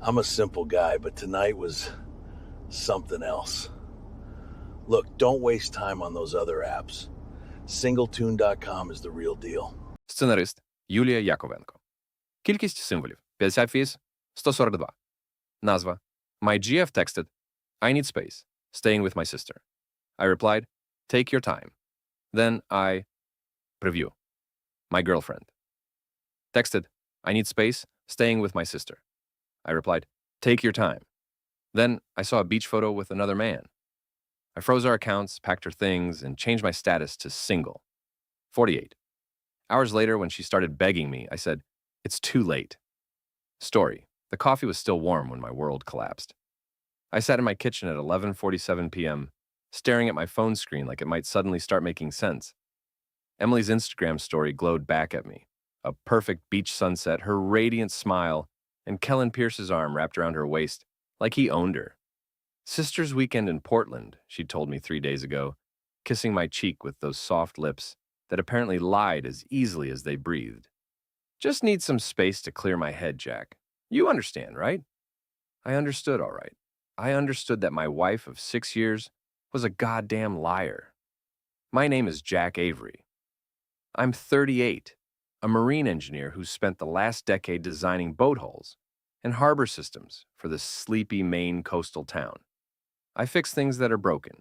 I'm a simple guy, but tonight was something else. Look, don't waste time on those other apps. Singletune.com is the real deal. Сценарист Юлія Яковенко. Кількість символів 58 142. Назва My GF texted I need space, staying with my sister. I replied, take your time. Then I preview. My girlfriend. Texted I need space, staying with my sister. I replied, take your time. Then I saw a beach photo with another man. I froze our accounts, packed her things, and changed my status to single. 48. Hours later, when she started begging me, I said, it's too late. Story. The coffee was still warm when my world collapsed. I sat in my kitchen at 11:47 p.m., staring at my phone screen like it might suddenly start making sense. Emily's Instagram story glowed back at me. A perfect beach sunset, her radiant smile, and Kellen Pierce's arm wrapped around her waist, like he owned her. Sister's weekend in Portland, she told me 3 days ago, kissing my cheek with those soft lips that apparently lied as easily as they breathed. Just need some space to clear my head, Jack. You understand, right? I understood, all right. I understood that my wife of 6 years was a goddamn liar. My name is Jack Avery. I'm 38, a marine engineer who spent the last decade designing boat hulls and harbor systems for this sleepy Maine coastal town. I fix things that are broken,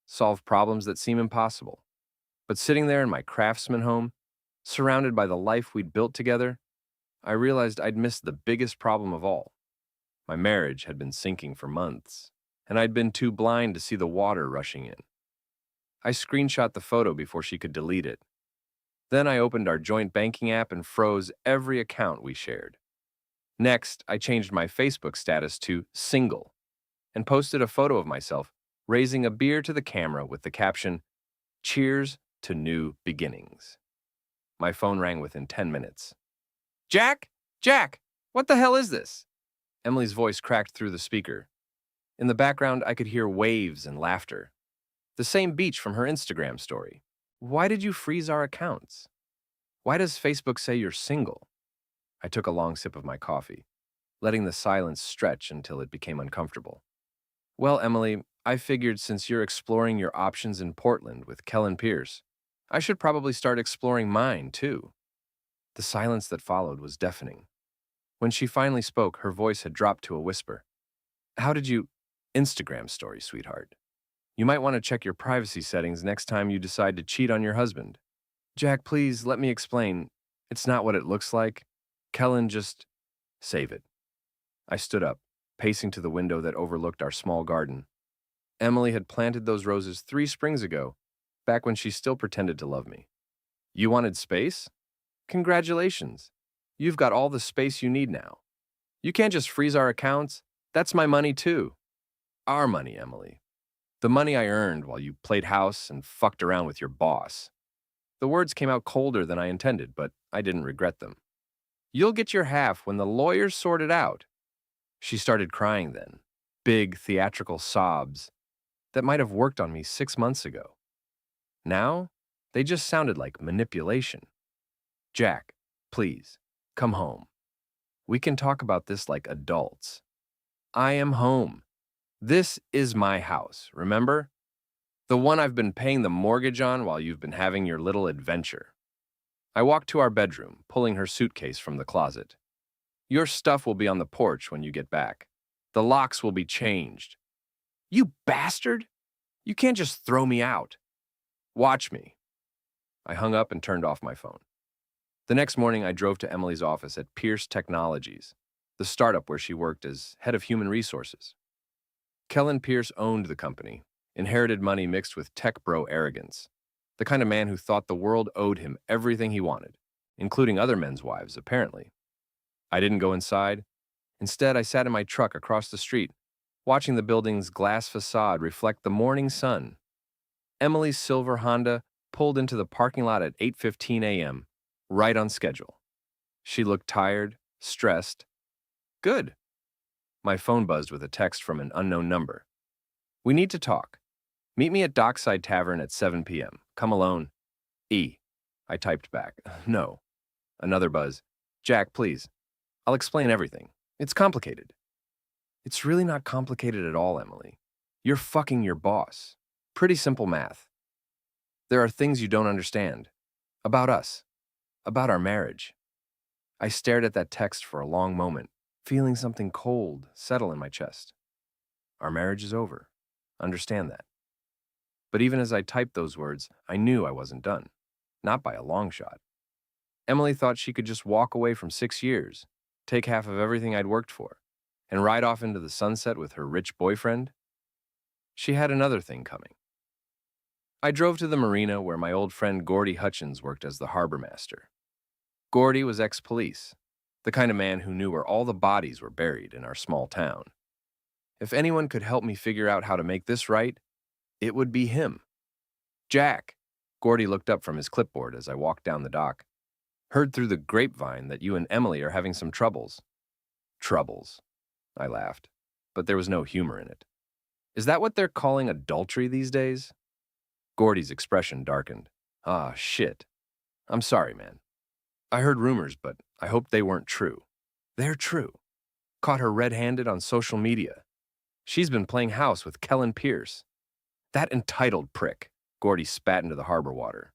solve problems that seem impossible. But sitting there in my craftsman home, surrounded by the life we'd built together, I realized I'd missed the biggest problem of all. My marriage had been sinking for months, and I'd been too blind to see the water rushing in. I screenshot the photo before she could delete it. Then I opened our joint banking app and froze every account we shared. Next, I changed my Facebook status to single and posted a photo of myself raising a beer to the camera with the caption, "Cheers to new beginnings." My phone rang within 10 minutes. Jack? Jack! What the hell is this? Emily's voice cracked through the speaker. In the background, I could hear waves and laughter. The same beach from her Instagram story. Why did you freeze our accounts? Why does Facebook say you're single? I took a long sip of my coffee, letting the silence stretch until it became uncomfortable. Well, Emily, I figured since you're exploring your options in Portland with Kellen Pierce, I should probably start exploring mine, too. The silence that followed was deafening. When she finally spoke, her voice had dropped to a whisper. How did you... Instagram story, sweetheart. You might want to check your privacy settings next time you decide to cheat on your husband. Jack, please, let me explain. It's not what it looks like. Kellen just... Save it. I stood up, pacing to the window that overlooked our small garden. Emily had planted those roses 3 springs ago, back when she still pretended to love me. You wanted space? Congratulations. You've got all the space you need now. You can't just freeze our accounts. That's my money, too. Our money, Emily. The money I earned while you played house and fucked around with your boss. The words came out colder than I intended, but I didn't regret them. You'll get your half when the lawyers sort it out. She started crying then, big theatrical sobs that might have worked on me 6 months ago. Now, they just sounded like manipulation. Jack, please, come home. We can talk about this like adults. I am home. This is my house, remember? The one I've been paying the mortgage on while you've been having your little adventure. I walked to our bedroom, pulling her suitcase from the closet. Your stuff will be on the porch when you get back. The locks will be changed. You bastard! You can't just throw me out. Watch me. I hung up and turned off my phone. The next morning, I drove to Emily's office at Pierce Technologies, the startup where she worked as head of human resources. Kellen Pierce owned the company, inherited money mixed with tech bro arrogance, the kind of man who thought the world owed him everything he wanted, including other men's wives, apparently. I didn't go inside. Instead, I sat in my truck across the street, watching the building's glass facade reflect the morning sun. Emily's silver Honda pulled into the parking lot at 8:15 a.m., right on schedule. She looked tired, stressed. Good. My phone buzzed with a text from an unknown number. We need to talk. Meet me at Dockside Tavern at 7 p.m. Come alone. E. I typed back. No. Another buzz. Jack, please. I'll explain everything. It's complicated. It's really not complicated at all, Emily. You're fucking your boss. Pretty simple math. There are things you don't understand. About us. About our marriage. I stared at that text for a long moment, feeling something cold settle in my chest. Our marriage is over. Understand that. But even as I typed those words, I knew I wasn't done. Not by a long shot. Emily thought she could just walk away from 6 years, take half of everything I'd worked for, and ride off into the sunset with her rich boyfriend. She had another thing coming. I drove to the marina where my old friend Gordy Hutchins worked as the harbor master. Gordy was ex-police, the kind of man who knew where all the bodies were buried in our small town. If anyone could help me figure out how to make this right, it would be him. Jack, Gordy looked up from his clipboard as I walked down the dock. Heard through the grapevine that you and Emily are having some troubles. Troubles, I laughed, but there was no humor in it. Is that what they're calling adultery these days? Gordy's expression darkened. Ah, shit. I'm sorry, man. I heard rumors, but I hoped they weren't true. They're true. Caught her red-handed on social media. She's been playing house with Kellen Pierce. That entitled prick, Gordy spat into the harbor water.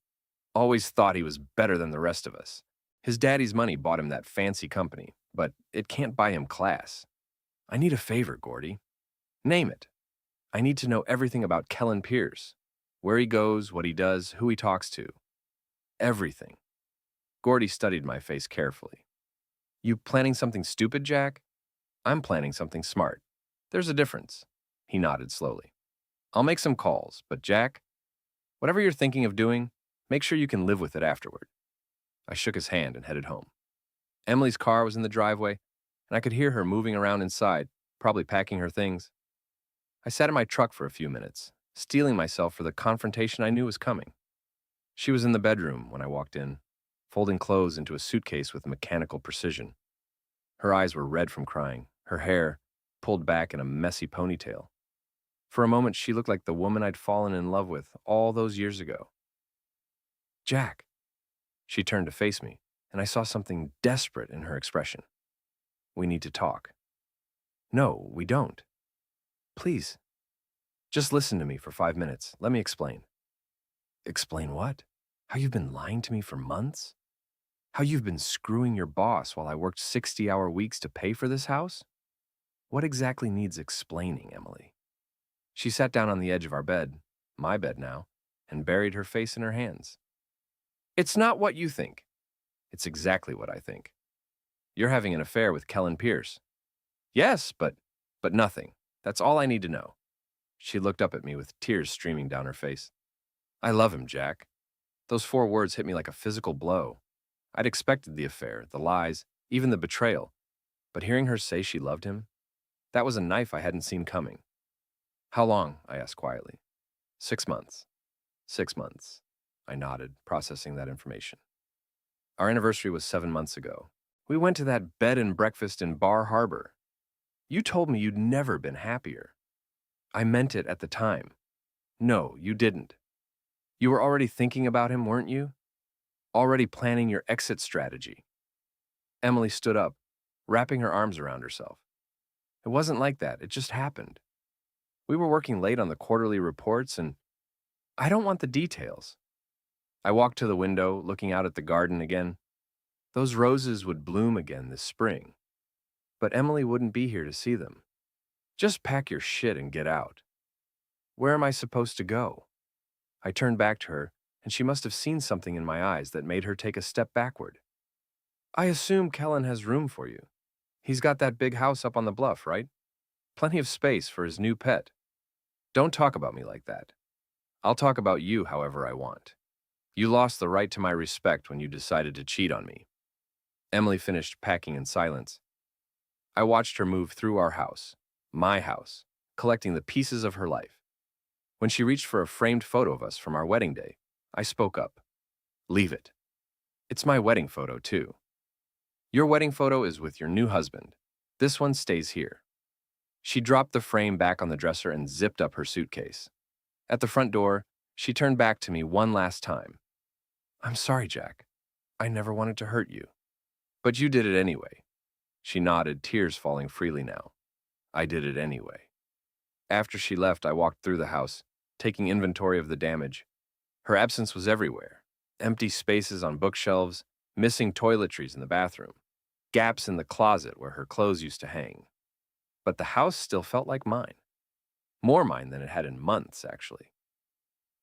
Always thought he was better than the rest of us. His daddy's money bought him that fancy company, but it can't buy him class. I need a favor, Gordy. Name it. I need to know everything about Kellen Pierce. Where he goes, what he does, who he talks to. Everything. Gordy studied my face carefully. You planning something stupid, Jack? I'm planning something smart. There's a difference. He nodded slowly. I'll make some calls, but Jack, whatever you're thinking of doing, make sure you can live with it afterward. I shook his hand and headed home. Emily's car was in the driveway, and I could hear her moving around inside, probably packing her things. I sat in my truck for a few minutes, steeling myself for the confrontation I knew was coming. She was in the bedroom when I walked in, folding clothes into a suitcase with mechanical precision. Her eyes were red from crying, her hair pulled back in a messy ponytail. For a moment, she looked like the woman I'd fallen in love with all those years ago. Jack. She turned to face me, and I saw something desperate in her expression. We need to talk. No, we don't. Please. Just listen to me for 5 minutes. Let me explain. Explain what? How you've been lying to me for months? How you've been screwing your boss while I worked 60-hour weeks to pay for this house? What exactly needs explaining, Emily? She sat down on the edge of our bed, my bed now, and buried her face in her hands. It's not what you think. It's exactly what I think. You're having an affair with Kellen Pierce. Yes, but nothing. That's all I need to know. She looked up at me with tears streaming down her face. I love him, Jack. Those 4 words hit me like a physical blow. I'd expected the affair, the lies, even the betrayal. But hearing her say she loved him, that was a knife I hadn't seen coming. How long? I asked quietly. 6 months. 6 months. I nodded, processing that information. Our anniversary was 7 months ago. We went to that bed and breakfast in Bar Harbor. You told me you'd never been happier. I meant it at the time. No, you didn't. You were already thinking about him, weren't you? Already planning your exit strategy. Emily stood up, wrapping her arms around herself. It wasn't like that. It just happened. We were working late on the quarterly reports, and I don't want the details. I walked to the window, looking out at the garden again. Those roses would bloom again this spring. But Emily wouldn't be here to see them. Just pack your shit and get out. Where am I supposed to go? I turned back to her, and she must have seen something in my eyes that made her take a step backward. I assume Kellen has room for you. He's got that big house up on the bluff, right? Plenty of space for his new pet. Don't talk about me like that. I'll talk about you however I want. You lost the right to my respect when you decided to cheat on me. Emily finished packing in silence. I watched her move through our house, my house, collecting the pieces of her life. When she reached for a framed photo of us from our wedding day, I spoke up. Leave it. It's my wedding photo, too. Your wedding photo is with your new husband. This one stays here. She dropped the frame back on the dresser and zipped up her suitcase. At the front door, she turned back to me one last time. I'm sorry, Jack. I never wanted to hurt you. But you did it anyway. She nodded, tears falling freely now. I did it anyway. After she left, I walked through the house, taking inventory of the damage. Her absence was everywhere. Empty spaces on bookshelves, missing toiletries in the bathroom, gaps in the closet where her clothes used to hang. But the house still felt like mine. More mine than it had in months, actually.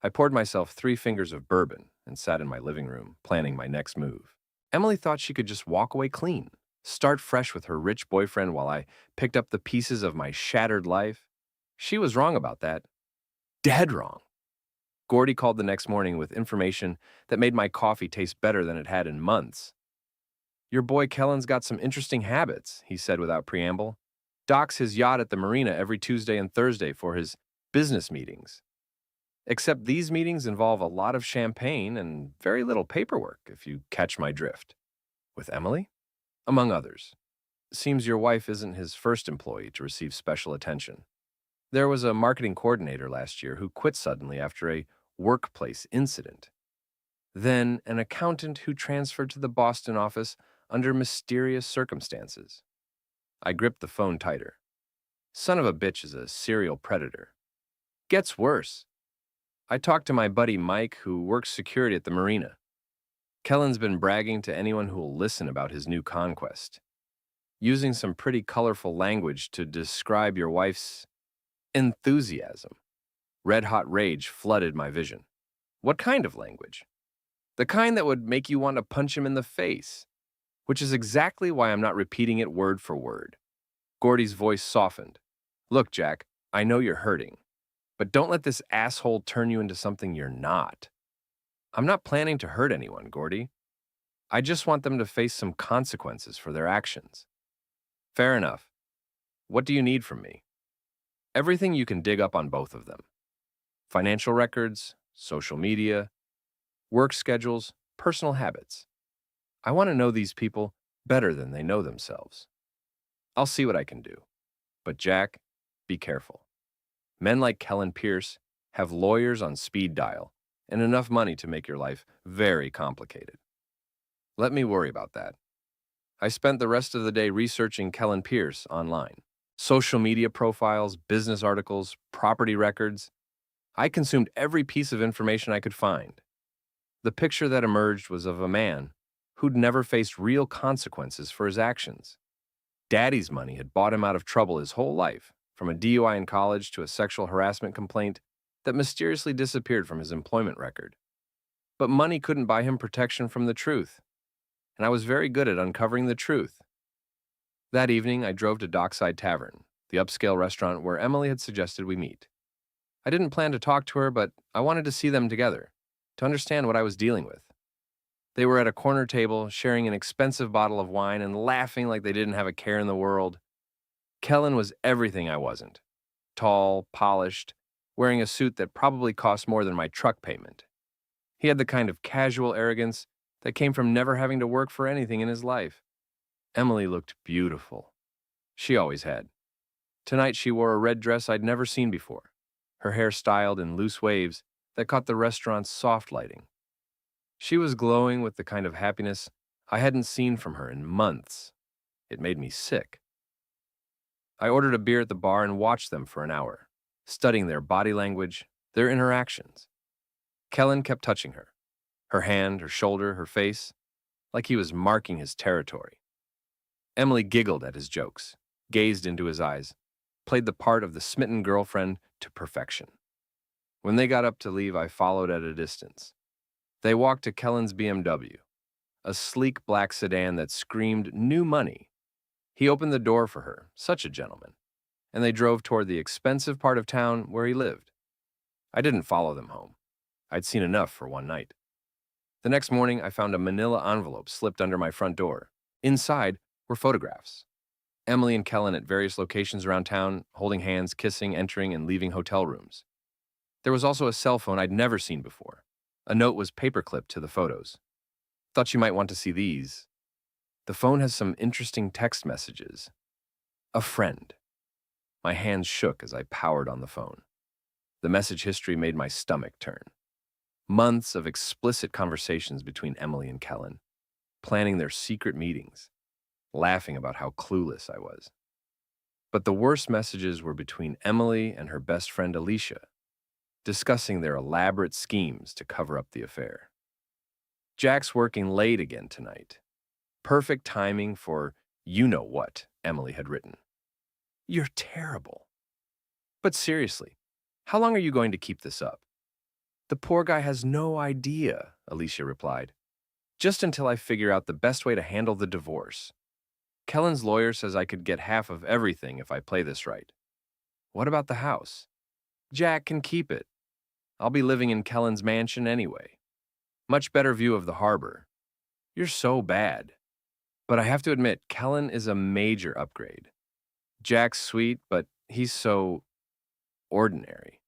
I poured myself 3 fingers of bourbon and sat in my living room, planning my next move. Emily thought she could just walk away clean, start fresh with her rich boyfriend while I picked up the pieces of my shattered life. She was wrong about that. Dead wrong. Gordy called the next morning with information that made my coffee taste better than it had in months. "Your boy Kellen's got some interesting habits," he said without preamble. "Docks his yacht at the marina every Tuesday and Thursday for his business meetings. Except these meetings involve a lot of champagne and very little paperwork, if you catch my drift." "With Emily?" "Among others. Seems your wife isn't his first employee to receive special attention. There was a marketing coordinator last year who quit suddenly after a workplace incident. Then an accountant who transferred to the Boston office under mysterious circumstances." I gripped the phone tighter. Son of a bitch is a serial predator. Gets worse. I talked to my buddy Mike, who works security at the marina. Kellen's been bragging to anyone who will listen about his new conquest, using some pretty colorful language to describe your wife's enthusiasm. Red-hot rage flooded my vision. What kind of language? The kind that would make you want to punch him in the face, which is exactly why I'm not repeating it word for word. Gordy's voice softened. "Look, Jack, I know you're hurting, but don't let this asshole turn you into something you're not." "I'm not planning to hurt anyone, Gordy. I just want them to face some consequences for their actions." "Fair enough. What do you need from me?" "Everything you can dig up on both of them. Financial records, social media, work schedules, personal habits. I want to know these people better than they know themselves." "I'll see what I can do. But Jack, be careful. Men like Kellen Pierce have lawyers on speed dial and enough money to make your life very complicated." "Let me worry about that." I spent the rest of the day researching Kellen Pierce online. Social media profiles, business articles, property records. I consumed every piece of information I could find. The picture that emerged was of a man who'd never faced real consequences for his actions. Daddy's money had bought him out of trouble his whole life, from a DUI in college to a sexual harassment complaint that mysteriously disappeared from his employment record. But money couldn't buy him protection from the truth, and I was very good at uncovering the truth. That evening, I drove to Dockside Tavern, the upscale restaurant where Emily had suggested we meet. I didn't plan to talk to her, but I wanted to see them together, to understand what I was dealing with. They were at a corner table, sharing an expensive bottle of wine and laughing like they didn't have a care in the world. Kellen was everything I wasn't. Tall, polished, wearing a suit that probably cost more than my truck payment. He had the kind of casual arrogance that came from never having to work for anything in his life. Emily looked beautiful. She always had. Tonight she wore a red dress I'd never seen before, her hair styled in loose waves that caught the restaurant's soft lighting. She was glowing with the kind of happiness I hadn't seen from her in months. It made me sick. I ordered a beer at the bar and watched them for an hour, studying their body language, their interactions. Kellen kept touching her, her hand, her shoulder, her face, like he was marking his territory. Emily giggled at his jokes, gazed into his eyes, played the part of the smitten girlfriend to perfection. When they got up to leave, I followed at a distance. They walked to Kellen's BMW, a sleek black sedan that screamed new money. He opened the door for her, such a gentleman, and they drove toward the expensive part of town where he lived. I didn't follow them home. I'd seen enough for one night. The next morning, I found a manila envelope slipped under my front door. Inside were photographs. Emily and Kellen at various locations around town, holding hands, kissing, entering, and leaving hotel rooms. There was also a cell phone I'd never seen before. A note was paperclipped to the photos. "Thought you might want to see these. The phone has some interesting text messages. A friend." My hands shook as I powered on the phone. The message history made my stomach turn. Months of explicit conversations between Emily and Kellen, planning their secret meetings, laughing about how clueless I was. But the worst messages were between Emily and her best friend Alicia, discussing their elaborate schemes to cover up the affair. Jack's working late again tonight. Perfect timing for you-know-what, Emily had written. You're terrible. But seriously, how long are you going to keep this up? The poor guy has no idea, Alicia replied. Just until I figure out the best way to handle the divorce. Kellen's lawyer says I could get half of everything if I play this right. What about the house? Jack can keep it. I'll be living in Kellen's mansion anyway. Much better view of the harbor. You're so bad. But I have to admit, Kellen is a major upgrade. Jack's sweet, but he's so ordinary.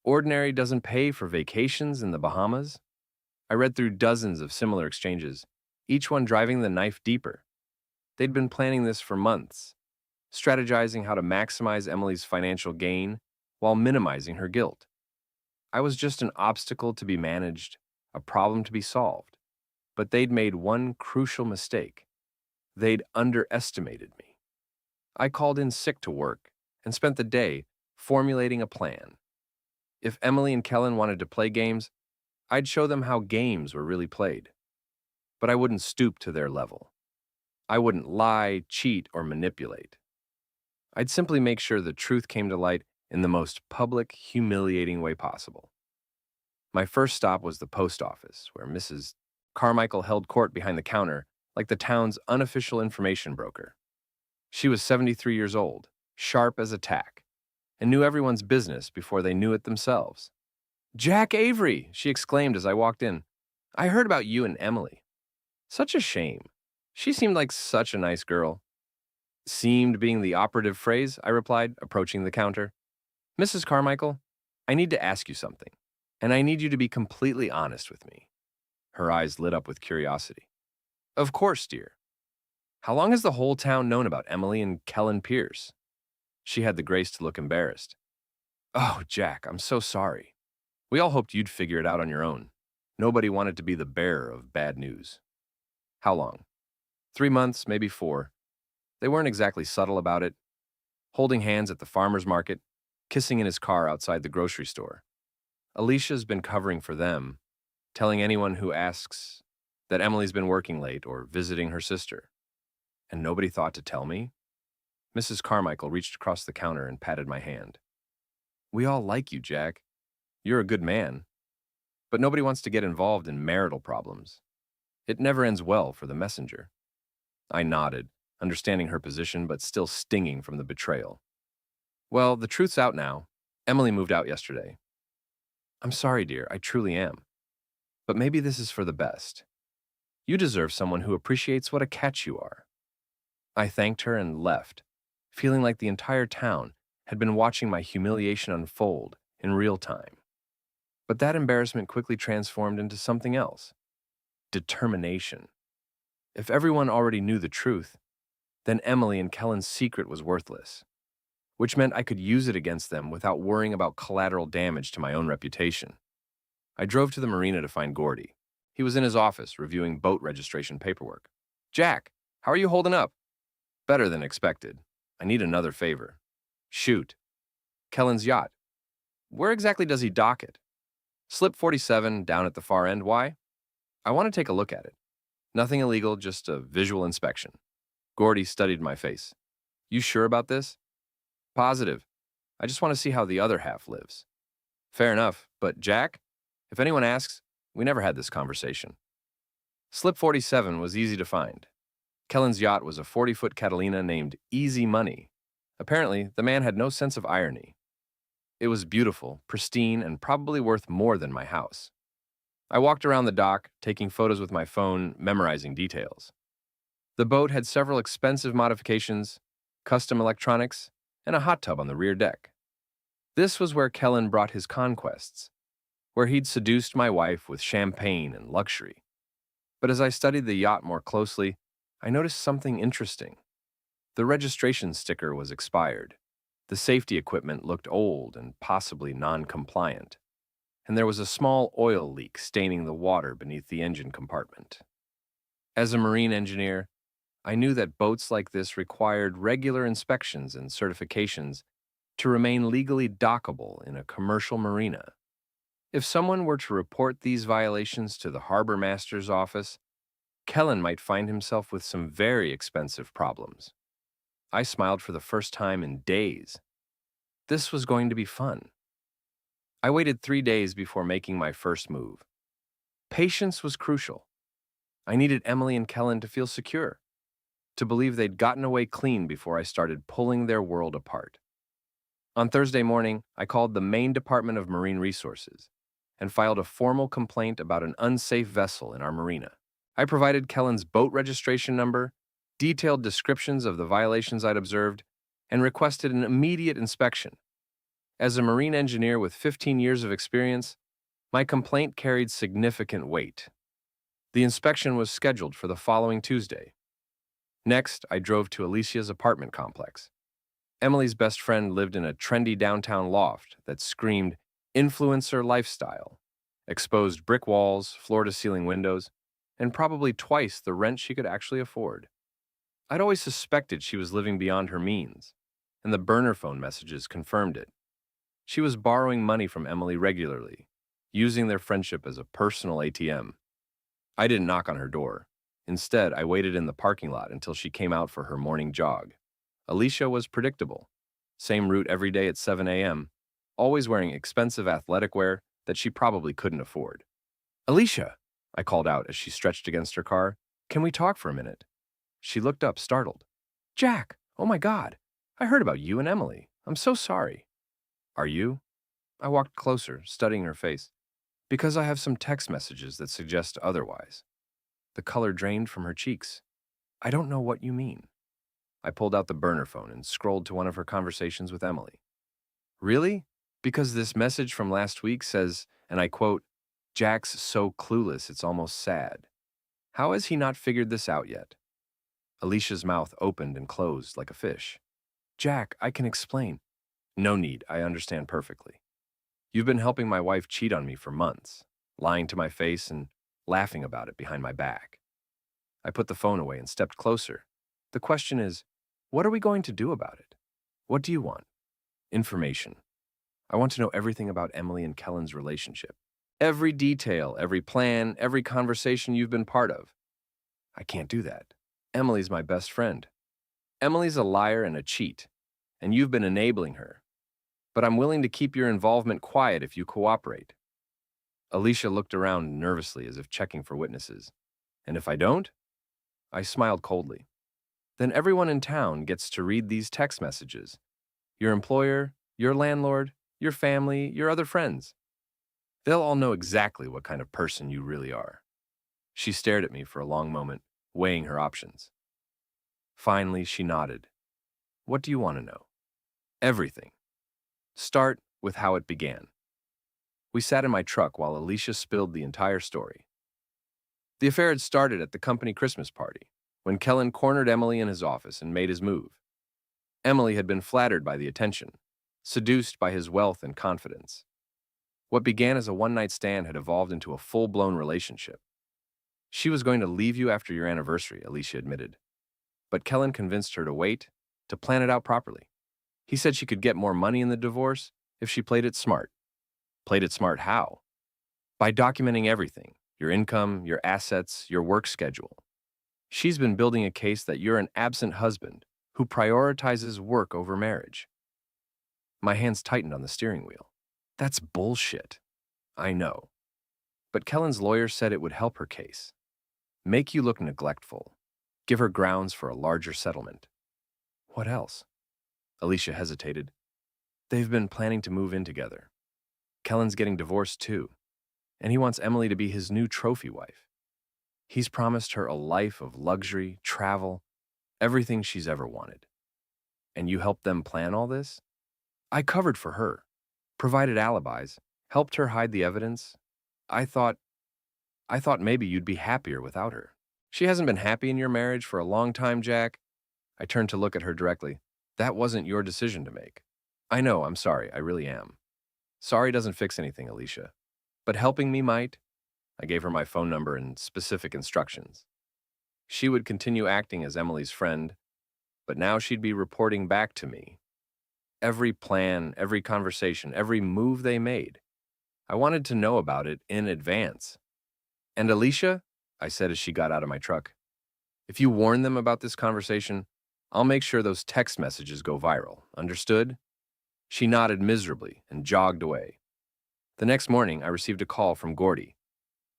Ordinary doesn't pay for vacations in the Bahamas. I read through dozens of similar exchanges, each one driving the knife deeper. They'd been planning this for months, strategizing how to maximize Emily's financial gain while minimizing her guilt. I was just an obstacle to be managed, a problem to be solved. But they'd made one crucial mistake. They'd underestimated me. I called in sick to work and spent the day formulating a plan. If Emily and Kellen wanted to play games, I'd show them how games were really played. But I wouldn't stoop to their level. I wouldn't lie, cheat, or manipulate. I'd simply make sure the truth came to light in the most public, humiliating way possible. My first stop was the post office, where Mrs. Carmichael held court behind the counter like the town's unofficial information broker. She was 73 years old, sharp as a tack, and knew everyone's business before they knew it themselves. "Jack Avery!" she exclaimed as I walked in. "I heard about you and Emily. Such a shame. She seemed like such a nice girl." "Seemed" being the operative phrase, I replied, approaching the counter. "Mrs. Carmichael, I need to ask you something, and I need you to be completely honest with me." Her eyes lit up with curiosity. "Of course, dear. How long has the whole town known about Emily and Kellen Pierce?" She had the grace to look embarrassed. "Oh, Jack, I'm so sorry. We all hoped you'd figure it out on your own. Nobody wanted to be the bearer of bad news." "How long?" 3 months, maybe 4. They weren't exactly subtle about it. Holding hands at the farmer's market, kissing in his car outside the grocery store. Alicia's been covering for them, telling anyone who asks that Emily's been working late or visiting her sister. And nobody thought to tell me? Mrs. Carmichael reached across the counter and patted my hand. "We all like you, Jack. You're a good man. But nobody wants to get involved in marital problems. It never ends well for the messenger." I nodded, understanding her position but still stinging from the betrayal. "Well, the truth's out now. Emily moved out yesterday." "I'm sorry, dear, I truly am. But maybe this is for the best. You deserve someone who appreciates what a catch you are." I thanked her and left, feeling like the entire town had been watching my humiliation unfold in real time. But that embarrassment quickly transformed into something else. Determination. If everyone already knew the truth, then Emily and Kellen's secret was worthless, which meant I could use it against them without worrying about collateral damage to my own reputation. I drove to the marina to find Gordy. He was in his office reviewing boat registration paperwork. "Jack, how are you holding up?" "Better than expected. I need another favor." "Shoot." "Kellen's yacht. Where exactly does he dock it?" "Slip 47 down at the far end. Why?" "I want to take a look at it. Nothing illegal, just a visual inspection." Gordy studied my face. "You sure about this?" "Positive. I just want to see how the other half lives." "Fair enough, but Jack, if anyone asks, we never had this conversation." Slip 47 was easy to find. Kellen's yacht was a 40-foot Catalina named Easy Money. Apparently, the man had no sense of irony. It was beautiful, pristine, and probably worth more than my house. I walked around the dock, taking photos with my phone, memorizing details. The boat had several expensive modifications, custom electronics, and a hot tub on the rear deck. This was where Kellen brought his conquests, where he'd seduced my wife with champagne and luxury. But as I studied the yacht more closely, I noticed something interesting. The registration sticker was expired. The safety equipment looked old and possibly non-compliant. And there was a small oil leak staining the water beneath the engine compartment. As a marine engineer, I knew that boats like this required regular inspections and certifications to remain legally dockable in a commercial marina. If someone were to report these violations to the harbor master's office, Kellen might find himself with some very expensive problems. I smiled for the first time in days. This was going to be fun. I waited 3 days before making my first move. Patience was crucial. I needed Emily and Kellen to feel secure, to believe they'd gotten away clean before I started pulling their world apart. On Thursday morning, I called the Maine Department of Marine Resources and filed a formal complaint about an unsafe vessel in our marina. I provided Kellen's boat registration number, detailed descriptions of the violations I'd observed, and requested an immediate inspection. As a marine engineer with 15 years of experience, my complaint carried significant weight. The inspection was scheduled for the following Tuesday. Next, I drove to Alicia's apartment complex. Emily's best friend lived in a trendy downtown loft that screamed influencer lifestyle, exposed brick walls, floor-to-ceiling windows, and probably twice the rent she could actually afford. I'd always suspected she was living beyond her means, and the burner phone messages confirmed it. She was borrowing money from Emily regularly, using their friendship as a personal ATM. I didn't knock on her door. Instead, I waited in the parking lot until she came out for her morning jog. Alicia was predictable. Same route every day at 7 a.m., always wearing expensive athletic wear that she probably couldn't afford. "Alicia," I called out as she stretched against her car, "can we talk for a minute?" She looked up, startled. "Jack, oh my God, I heard about you and Emily. I'm so sorry." "Are you?" I walked closer, studying her face, because I have some text messages that suggest otherwise. The color drained from her cheeks. "I don't know what you mean." I pulled out the burner phone and scrolled to one of her conversations with Emily. "Really? Because this message from last week says, and I quote, 'Jack's so clueless it's almost sad. How has he not figured this out yet?'" Alicia's mouth opened and closed like a fish. "Jack, I can explain." "No need, I understand perfectly. You've been helping my wife cheat on me for months, lying to my face and laughing about it behind my back." I put the phone away and stepped closer. "The question is, what are we going to do about it? What do you want?" "Information. I want to know everything about Emily and Kellen's relationship. Every detail, every plan, every conversation you've been part of." "I can't do that. Emily's my best friend. Emily's a liar and a cheat, and you've been enabling her. But I'm willing to keep your involvement quiet if you cooperate." Alicia looked around nervously as if checking for witnesses. "And if I don't?" I smiled coldly. "Then everyone in town gets to read these text messages. Your employer, your landlord, your family, your other friends. They'll all know exactly what kind of person you really are." She stared at me for a long moment, weighing her options. Finally, she nodded. "What do you want to know?" "Everything. Start with how it began." We sat in my truck while Alicia spilled the entire story. The affair had started at the company Christmas party, when Kellen cornered Emily in his office and made his move. Emily had been flattered by the attention, seduced by his wealth and confidence. What began as a one-night stand had evolved into a full-blown relationship. "She was going to leave you after your anniversary," Alicia admitted. But Kellen convinced her to wait, to plan it out properly. He said she could get more money in the divorce if she played it smart. Played it smart how? By documenting everything: your income, your assets, your work schedule. She's been building a case that you're an absent husband who prioritizes work over marriage. My hands tightened on the steering wheel. That's bullshit. I know. But Kellen's lawyer said it would help her case. Make you look neglectful. Give her grounds for a larger settlement. What else? Alicia hesitated. They've been planning to move in together. Kellen's getting divorced too, and he wants Emily to be his new trophy wife. He's promised her a life of luxury, travel, everything she's ever wanted. And you helped them plan all this? I covered for her, provided alibis, helped her hide the evidence. I thought maybe you'd be happier without her. She hasn't been happy in your marriage for a long time, Jack. I turned to look at her directly. That wasn't your decision to make. I know, I'm sorry, I really am. Sorry doesn't fix anything, Alicia. But helping me might. I gave her my phone number and specific instructions. She would continue acting as Emily's friend, but now she'd be reporting back to me. Every plan, every conversation, every move they made. I wanted to know about it in advance. And Alicia, I said as she got out of my truck, if you warn them about this conversation, I'll make sure those text messages go viral. Understood? She nodded miserably and jogged away. The next morning, I received a call from Gordy.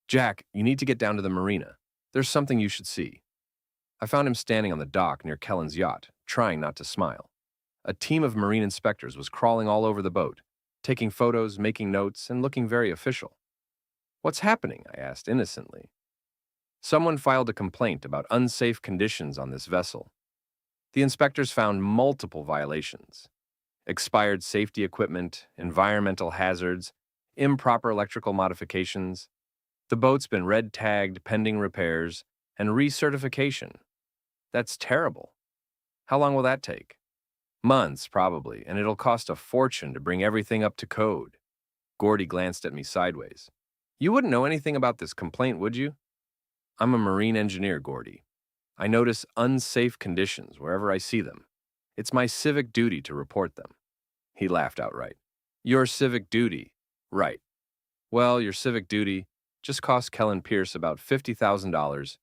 Jack, you need to get down to the marina. There's something you should see. I found him standing on the dock near Kellen's yacht, trying not to smile. A team of marine inspectors was crawling all over the boat, taking photos, making notes, and looking very official. What's happening? I asked innocently. Someone filed a complaint about unsafe conditions on this vessel. The inspectors found multiple violations: expired safety equipment, environmental hazards, improper electrical modifications. The boat's been red-tagged pending repairs and recertification. That's terrible. How long will that take? Months, probably, and it'll cost a fortune to bring everything up to code. Gordy glanced at me sideways. You wouldn't know anything about this complaint, would you? I'm a marine engineer, Gordy. I notice unsafe conditions wherever I see them. It's my civic duty to report them. He laughed outright. Your civic duty? Right. Well, your civic duty just cost Kellen Pierce about $50,000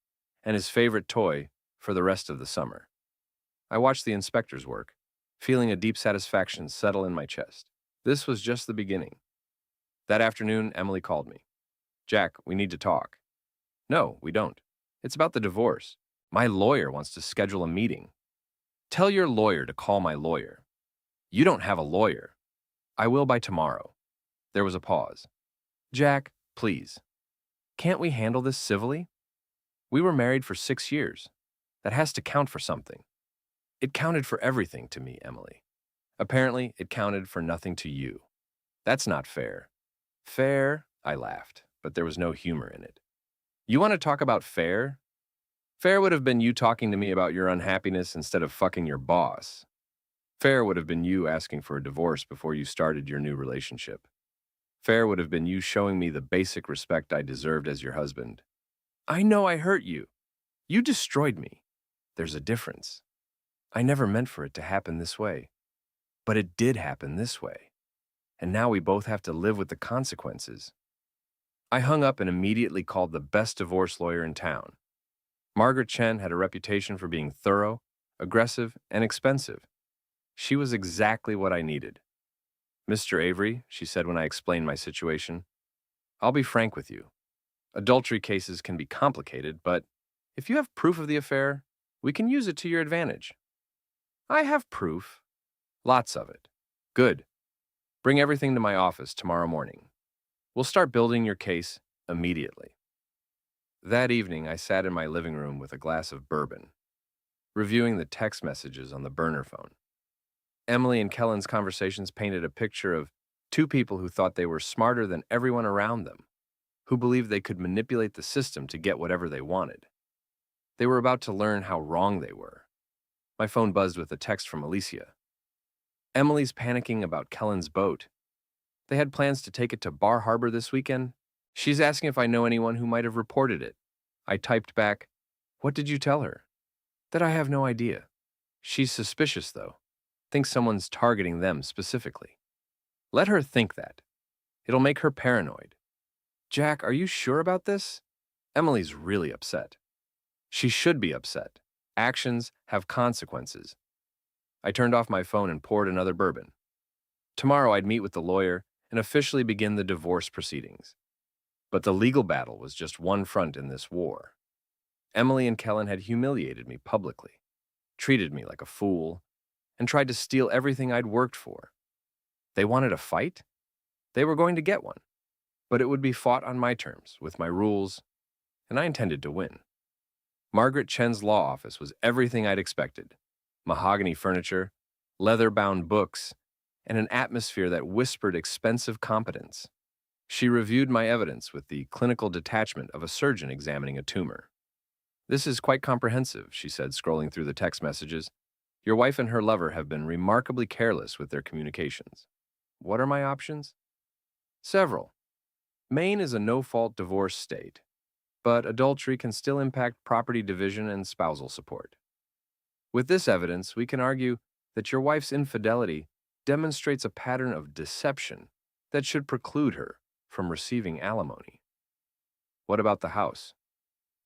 and his favorite toy for the rest of the summer. I watched the inspectors work, feeling a deep satisfaction settle in my chest. This was just the beginning. That afternoon, Emily called me. Jack, we need to talk. No, we don't. It's about the divorce. My lawyer wants to schedule a meeting. Tell your lawyer to call my lawyer. You don't have a lawyer. I will by tomorrow. There was a pause. Jack, please. Can't we handle this civilly? We were married for 6 years. That has to count for something. It counted for everything to me, Emily. Apparently, it counted for nothing to you. That's not fair. Fair? I laughed, but there was no humor in it. You want to talk about fair? Fair would have been you talking to me about your unhappiness instead of fucking your boss. Fair would have been you asking for a divorce before you started your new relationship. Fair would have been you showing me the basic respect I deserved as your husband. I know I hurt you. You destroyed me. There's a difference. I never meant for it to happen this way. But it did happen this way. And now we both have to live with the consequences. I hung up and immediately called the best divorce lawyer in town. Margaret Chen had a reputation for being thorough, aggressive, and expensive. She was exactly what I needed. Mr. Avery, she said when I explained my situation, I'll be frank with you. Adultery cases can be complicated, but if you have proof of the affair, we can use it to your advantage. I have proof. Lots of it. Good. Bring everything to my office tomorrow morning. We'll start building your case immediately. That evening, I sat in my living room with a glass of bourbon, reviewing the text messages on the burner phone. Emily and Kellen's conversations painted a picture of two people who thought they were smarter than everyone around them, who believed they could manipulate the system to get whatever they wanted. They were about to learn how wrong they were. My phone buzzed with a text from Alicia. Emily's panicking about Kellen's boat. They had plans to take it to Bar Harbor this weekend. She's asking if I know anyone who might have reported it. I typed back, "What did you tell her?" "That I have no idea. She's suspicious, though. Thinks someone's targeting them specifically." Let her think that. It'll make her paranoid. Jack, are you sure about this? Emily's really upset. She should be upset. Actions have consequences. I turned off my phone and poured another bourbon. Tomorrow I'd meet with the lawyer and officially begin the divorce proceedings. But the legal battle was just one front in this war. Emily and Kellen had humiliated me publicly, treated me like a fool, and tried to steal everything I'd worked for. They wanted a fight? They were going to get one. But it would be fought on my terms, with my rules, and I intended to win. Margaret Chen's law office was everything I'd expected. Mahogany furniture, leather-bound books, and an atmosphere that whispered expensive competence. She reviewed my evidence with the clinical detachment of a surgeon examining a tumor. "This is quite comprehensive," she said, scrolling through the text messages. "Your wife and her lover have been remarkably careless with their communications." What are my options? Several. Maine is a no-fault divorce state. but adultery can still impact property division and spousal support. With this evidence, we can argue that your wife's infidelity demonstrates a pattern of deception that should preclude her from receiving alimony. What about the house?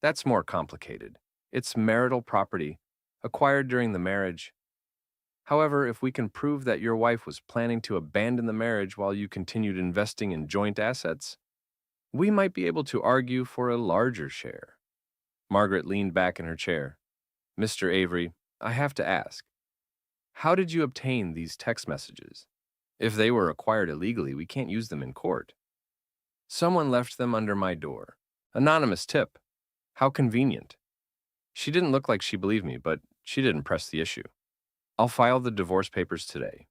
That's more complicated. It's marital property acquired during the marriage. However, if we can prove that your wife was planning to abandon the marriage while you continued investing in joint assets, we might be able to argue for a larger share. Margaret leaned back in her chair. Mr. Avery, I have to ask, how did you obtain these text messages? If they were acquired illegally, we can't use them in court. Someone left them under my door. Anonymous tip. How convenient. She didn't look like she believed me, but she didn't press the issue. I'll file the divorce papers today.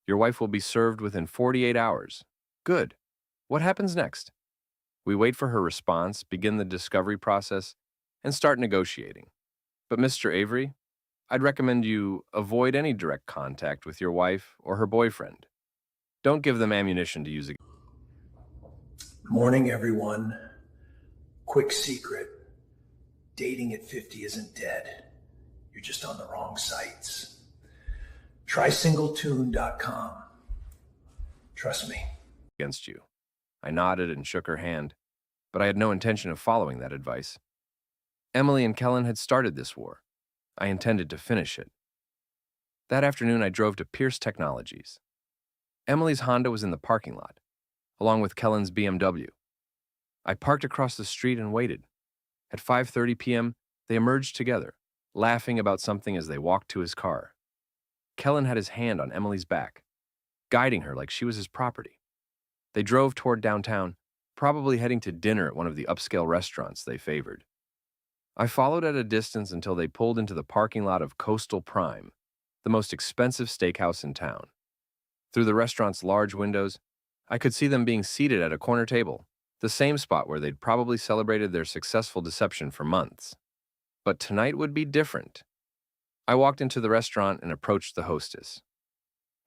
Your wife will be served within 48 hours. Good. What happens next? We wait for her response, begin the discovery process, and start negotiating. But Mr. Avery, I'd recommend you avoid any direct contact with your wife or her boyfriend. Don't give them ammunition to use again. Morning, everyone. Quick secret. Dating at 50 isn't dead. You're just on the wrong sites. Try singletune.com. Trust me. Against you. I nodded and shook her hand, but I had no intention of following that advice. Emily and Kellen had started this war. I intended to finish it. That afternoon, I drove to Pierce Technologies. Emily's Honda was in the parking lot, along with Kellen's BMW. I parked across the street and waited. At 5:30 p.m., they emerged together, laughing about something as they walked to his car. Kellen had his hand on Emily's back, guiding her like she was his property. They drove toward downtown, probably heading to dinner at one of the upscale restaurants they favored. I followed at a distance until they pulled into the parking lot of Coastal Prime, the most expensive steakhouse in town. Through the restaurant's large windows, I could see them being seated at a corner table, the same spot where they'd probably celebrated their successful deception for months. But tonight would be different. I walked into the restaurant and approached the hostess.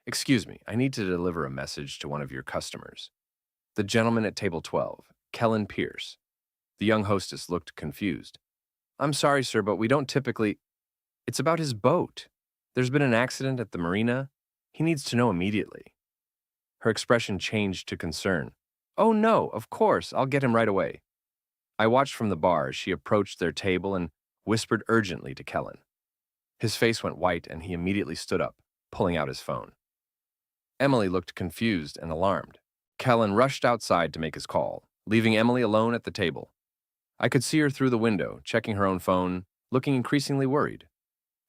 Excuse me, I need to deliver a message to one of your customers. The gentleman at table 12, Kellen Pierce. The young hostess looked confused. I'm sorry, sir, but we don't typically... It's about his boat. There's been an accident at the marina. He needs to know immediately. Her expression changed to concern. Oh no, of course, I'll get him right away. I watched from the bar as she approached their table and whispered urgently to Kellen. His face went white and he immediately stood up, pulling out his phone. Emily looked confused and alarmed. Kellen rushed outside to make his call, leaving Emily alone at the table. I could see her through the window, checking her own phone, looking increasingly worried.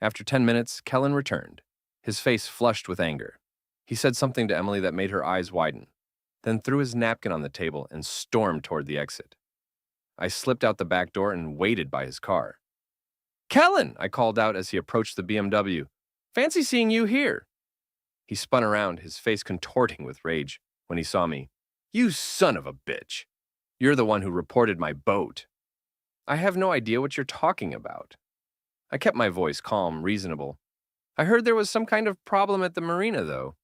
After 10 minutes, Kellen returned, his face flushed with anger. He said something to Emily that made her eyes widen, then threw his napkin on the table and stormed toward the exit. I slipped out the back door and waited by his car. Kellen, I called out as he approached the BMW. Fancy seeing you here. He spun around, his face contorting with rage, when he saw me. You son of a bitch. You're the one who reported my boat. I have no idea what you're talking about. I kept my voice calm, reasonable. I heard there was some kind of problem at the marina, though.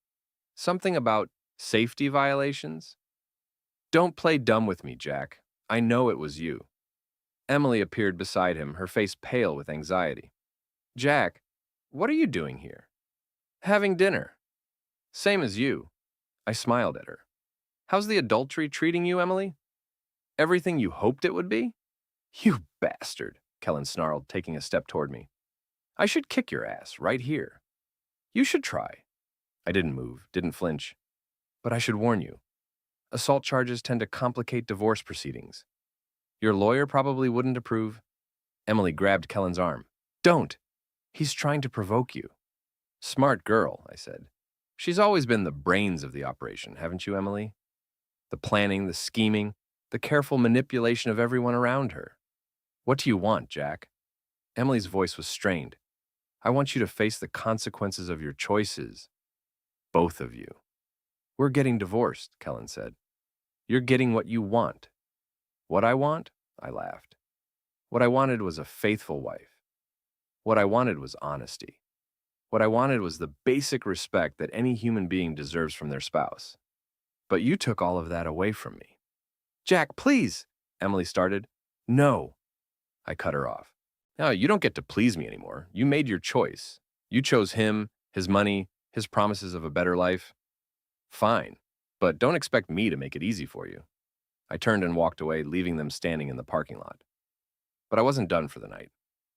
Something about safety violations? Don't play dumb with me, Jack. I know it was you. Emily appeared beside him, her face pale with anxiety. Jack, what are you doing here? Having dinner. Same as you. I smiled at her. How's the adultery treating you, Emily? Everything you hoped it would be? You bastard, Kellen snarled, taking a step toward me. I should kick your ass right here. You should try. I didn't move, didn't flinch. But I should warn you. Assault charges tend to complicate divorce proceedings. Your lawyer probably wouldn't approve. Emily grabbed Kellen's arm. Don't. He's trying to provoke you. Smart girl, I said. She's always been the brains of the operation, haven't you, Emily? The planning, the scheming, the careful manipulation of everyone around her. What do you want, Jack? Emily's voice was strained. I want you to face the consequences of your choices. Both of you. We're getting divorced, Kellen said. You're getting what you want. What I want? I laughed. What I wanted was a faithful wife. What I wanted was honesty. What I wanted was the basic respect that any human being deserves from their spouse. But you took all of that away from me. Jack, please, Emily started. No, I cut her off. No, you don't get to please me anymore. You made your choice. You chose him, his money, his promises of a better life. Fine, but don't expect me to make it easy for you. I turned and walked away, leaving them standing in the parking lot. But I wasn't done for the night.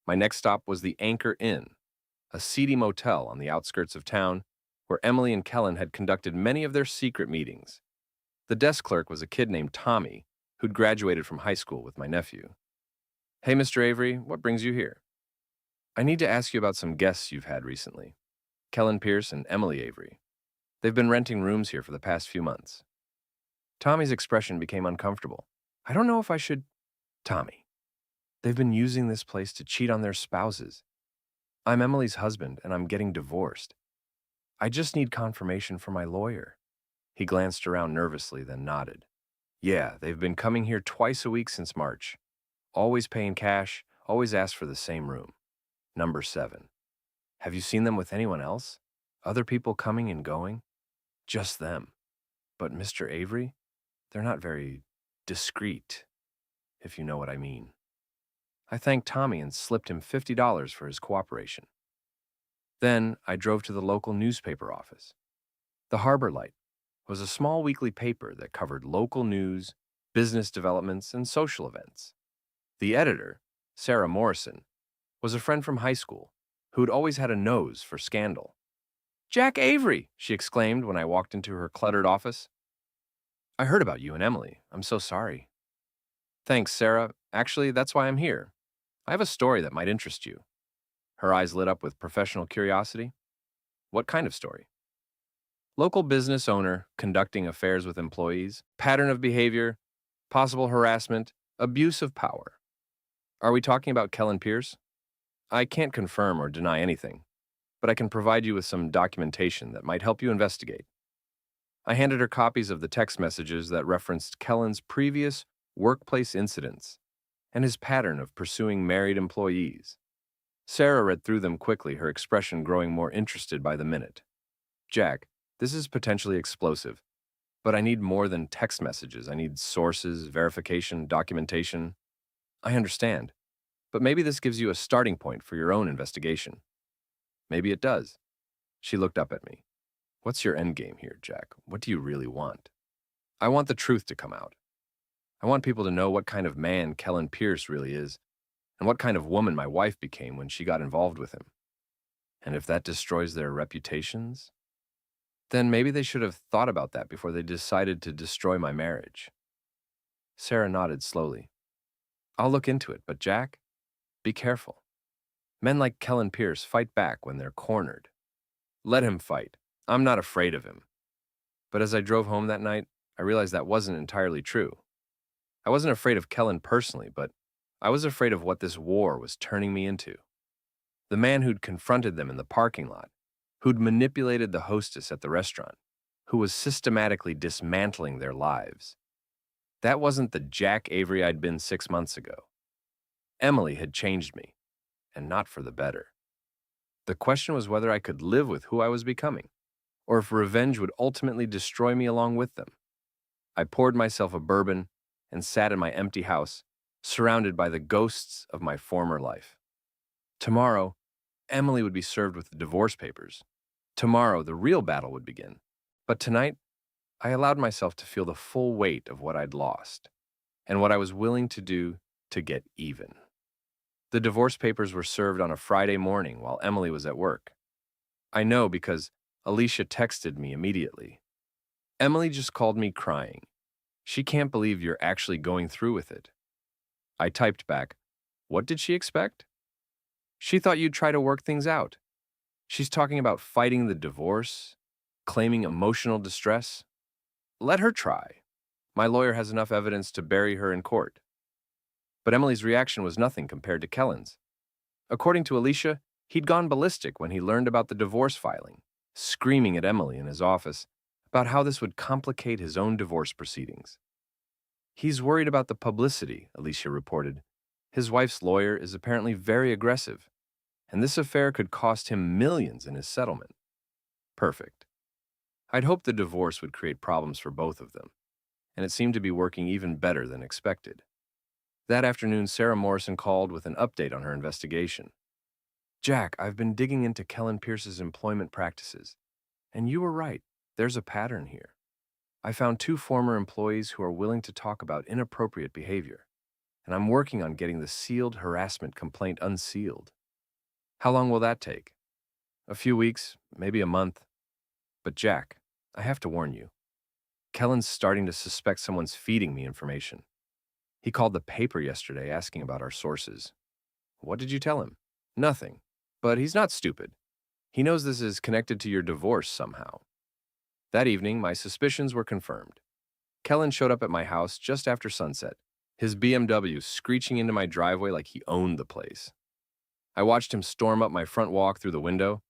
My next stop was the Anchor Inn, a seedy motel on the outskirts of town where Emily and Kellen had conducted many of their secret meetings. The desk clerk was a kid named Tommy, who'd graduated from high school with my nephew. Hey, Mr. Avery, what brings you here? I need to ask you about some guests you've had recently. Kellen Pierce and Emily Avery. They've been renting rooms here for the past few months. Tommy's expression became uncomfortable. I don't know if I should... Tommy, they've been using this place to cheat on their spouses. I'm Emily's husband, and I'm getting divorced. I just need confirmation from my lawyer. He glanced around nervously, then nodded. Yeah, they've been coming here twice a week since March. Always paying cash, always ask for the same room. Number 7. Have you seen them with anyone else? Other people coming and going? Just them. But Mr. Avery, they're not very discreet, if you know what I mean. I thanked Tommy and slipped him $50 for his cooperation. Then I drove to the local newspaper office. The Harbor Light was a small weekly paper that covered local news, business developments, and social events. The editor, Sarah Morrison, was a friend from high school who'd always had a nose for scandal. Jack Avery, she exclaimed when I walked into her cluttered office. I heard about you and Emily. I'm so sorry. Thanks, Sarah. Actually, that's why I'm here. I have a story that might interest you. Her eyes lit up with professional curiosity. What kind of story? Local business owner conducting affairs with employees, pattern of behavior, possible harassment, abuse of power. Are we talking about Kellen Pierce? I can't confirm or deny anything, but I can provide you with some documentation that might help you investigate. I handed her copies of the text messages that referenced Kellen's previous workplace incidents and his pattern of pursuing married employees. Sarah read through them quickly, her expression growing more interested by the minute. Jack, this is potentially explosive, but I need more than text messages. I need sources, verification, documentation. I understand, but maybe this gives you a starting point for your own investigation. Maybe it does. She looked up at me. What's your endgame here, Jack? What do you really want? I want the truth to come out. I want people to know what kind of man Kellen Pierce really is and what kind of woman my wife became when she got involved with him. And if that destroys their reputations, then maybe they should have thought about that before they decided to destroy my marriage. Sarah nodded slowly. I'll look into it, but Jack, be careful. Men like Kellen Pierce fight back when they're cornered. Let him fight. I'm not afraid of him. But as I drove home that night, I realized that wasn't entirely true. I wasn't afraid of Kellen personally, but I was afraid of what this war was turning me into. The man who'd confronted them in the parking lot, who'd manipulated the hostess at the restaurant, who was systematically dismantling their lives. That wasn't the Jack Avery I'd been 6 months ago. Emily had changed me, and not for the better. The question was whether I could live with who I was becoming, or if revenge would ultimately destroy me along with them. I poured myself a bourbon and sat in my empty house, surrounded by the ghosts of my former life. Tomorrow, Emily would be served with the divorce papers. Tomorrow, the real battle would begin. But tonight, I allowed myself to feel the full weight of what I'd lost and what I was willing to do to get even. The divorce papers were served on a Friday morning while Emily was at work. I know because Alicia texted me immediately. Emily just called me crying. She can't believe you're actually going through with it. I typed back, what did she expect? She thought you'd try to work things out. She's talking about fighting the divorce, claiming emotional distress. Let her try. My lawyer has enough evidence to bury her in court. But Emily's reaction was nothing compared to Kellen's. According to Alicia, he'd gone ballistic when he learned about the divorce filing, screaming at Emily in his office about how this would complicate his own divorce proceedings. He's worried about the publicity, Alicia reported. His wife's lawyer is apparently very aggressive, and this affair could cost him millions in his settlement. Perfect. I'd hoped the divorce would create problems for both of them, and it seemed to be working even better than expected. That afternoon, Sarah Morrison called with an update on her investigation. Jack, I've been digging into Kellen Pierce's employment practices, and you were right. There's a pattern here. I found 2 former employees who are willing to talk about inappropriate behavior, and I'm working on getting the sealed harassment complaint unsealed. How long will that take? A few weeks, maybe a month. But Jack, I have to warn you. Kellen's starting to suspect someone's feeding me information. He called the paper yesterday asking about our sources. What did you tell him? Nothing. But he's not stupid. He knows this is connected to your divorce somehow. That evening, my suspicions were confirmed. Kellen showed up at my house just after sunset, his BMW screeching into my driveway like he owned the place. I watched him storm up my front walk through the window,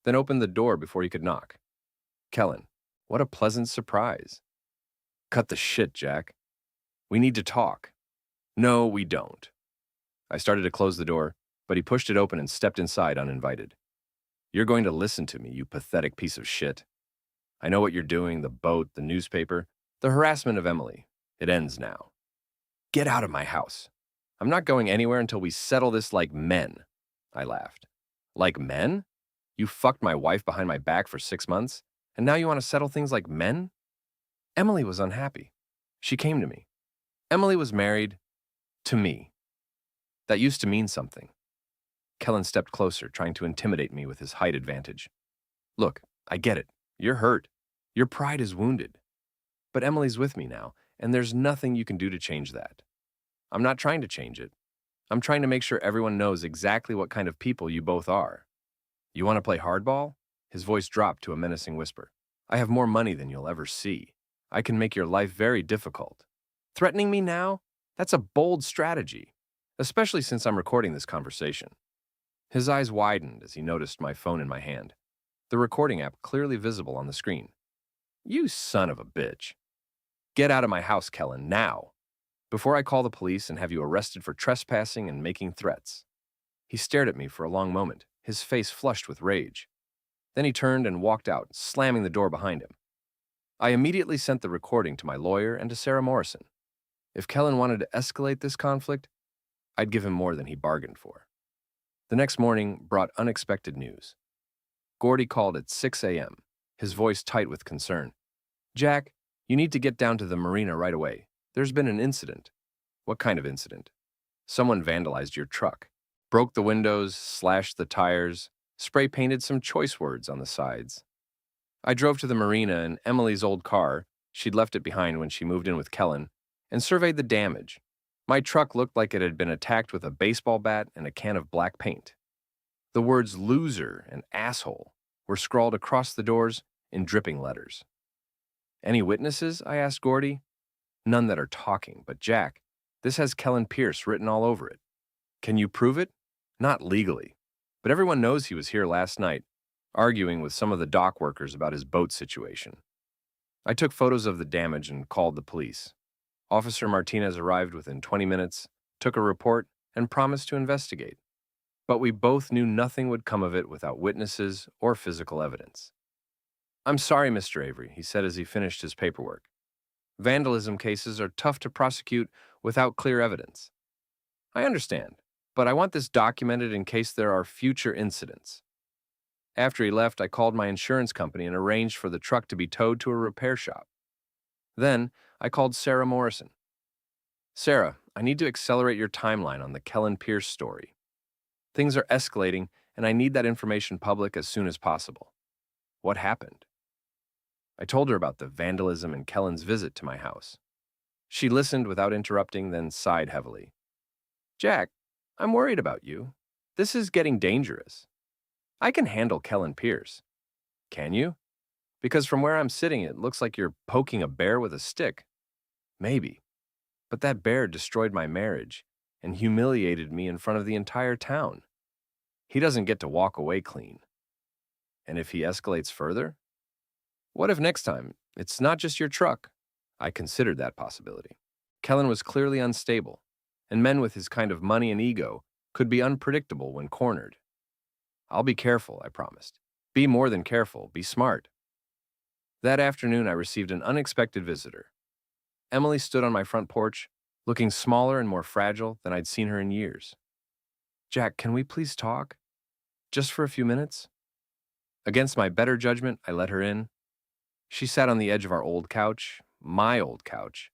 then opened the door before he could knock. Kellen, what a pleasant surprise. Cut the shit, Jack. We need to talk. No, we don't. I started to close the door, but he pushed it open and stepped inside uninvited. You're going to listen to me, you pathetic piece of shit. I know what you're doing, the boat, the newspaper, the harassment of Emily. It ends now. Get out of my house. I'm not going anywhere until we settle this like men. I laughed. Like men? You fucked my wife behind my back for 6 months, and now you want to settle things like men? Emily was unhappy. She came to me. Emily was married to me. That used to mean something. Kellen stepped closer, trying to intimidate me with his height advantage. Look, I get it. You're hurt. Your pride is wounded. But Emily's with me now, and there's nothing you can do to change that. I'm not trying to change it. I'm trying to make sure everyone knows exactly what kind of people you both are. You want to play hardball? His voice dropped to a menacing whisper. I have more money than you'll ever see. I can make your life very difficult. Threatening me now? That's a bold strategy, especially since I'm recording this conversation. His eyes widened as he noticed my phone in my hand, the recording app clearly visible on the screen. You son of a bitch. Get out of my house, Kellen, now, before I call the police and have you arrested for trespassing and making threats. He stared at me for a long moment, his face flushed with rage. Then he turned and walked out, slamming the door behind him. I immediately sent the recording to my lawyer and to Sarah Morrison. If Kellen wanted to escalate this conflict, I'd give him more than he bargained for. The next morning brought unexpected news. Gordy called at 6 a.m., his voice tight with concern. Jack, you need to get down to the marina right away. There's been an incident. What kind of incident? Someone vandalized your truck, broke the windows, slashed the tires, spray painted some choice words on the sides. I drove to the marina in Emily's old car, she'd left it behind when she moved in with Kellen, and surveyed the damage. My truck looked like it had been attacked with a baseball bat and a can of black paint. The words loser and asshole were scrawled across the doors in dripping letters. Any witnesses? I asked Gordy. None that are talking, but Jack, this has Kellen Pierce written all over it. Can you prove it? Not legally, but everyone knows he was here last night, arguing with some of the dock workers about his boat situation. I took photos of the damage and called the police. Officer Martinez arrived within 20 minutes, took a report, and promised to investigate. But we both knew nothing would come of it without witnesses or physical evidence. I'm sorry, Mr. Avery, he said as he finished his paperwork. Vandalism cases are tough to prosecute without clear evidence. I understand, but I want this documented in case there are future incidents. After he left, I called my insurance company and arranged for the truck to be towed to a repair shop. Then, I called Sarah Morrison. Sarah, I need to accelerate your timeline on the Kellen Pierce story. Things are escalating, and I need that information public as soon as possible. What happened? I told her about the vandalism and Kellen's visit to my house. She listened without interrupting, then sighed heavily. Jack, I'm worried about you. This is getting dangerous. I can handle Kellen Pierce. Can you? Because from where I'm sitting, it looks like you're poking a bear with a stick. Maybe. But that bear destroyed my marriage and humiliated me in front of the entire town. He doesn't get to walk away clean. And if he escalates further? What if next time it's not just your truck? I considered that possibility. Kellen was clearly unstable, and men with his kind of money and ego could be unpredictable when cornered. I'll be careful, I promised. Be more than careful, be smart. That afternoon, I received an unexpected visitor. Emily stood on my front porch, looking smaller and more fragile than I'd seen her in years. Jack, can we please talk? Just for a few minutes? Against my better judgment, I let her in. She sat on the edge of our old couch, my old couch,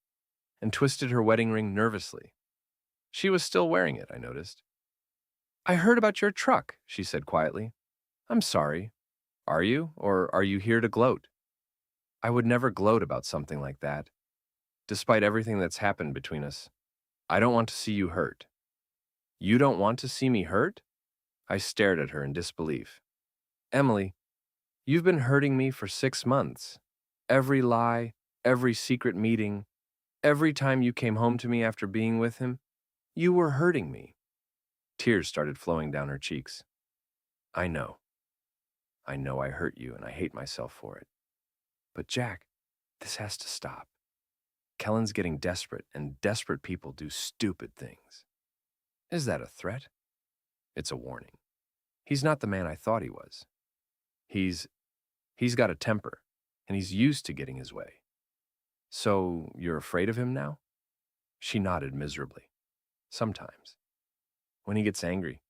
and twisted her wedding ring nervously. She was still wearing it, I noticed. I heard about your truck, she said quietly. I'm sorry. Are you, or are you here to gloat? I would never gloat about something like that. Despite everything that's happened between us, I don't want to see you hurt. You don't want to see me hurt? I stared at her in disbelief. Emily, you've been hurting me for 6 months. Every lie, every secret meeting, every time you came home to me after being with him, you were hurting me. Tears started flowing down her cheeks. I know. I know I hurt you and I hate myself for it. But Jack, this has to stop. Kellen's getting desperate, and desperate people do stupid things. Is that a threat? It's a warning. He's not the man I thought he was. He's got a temper, and he's used to getting his way. So you're afraid of him now? She nodded miserably. Sometimes. When he gets angry,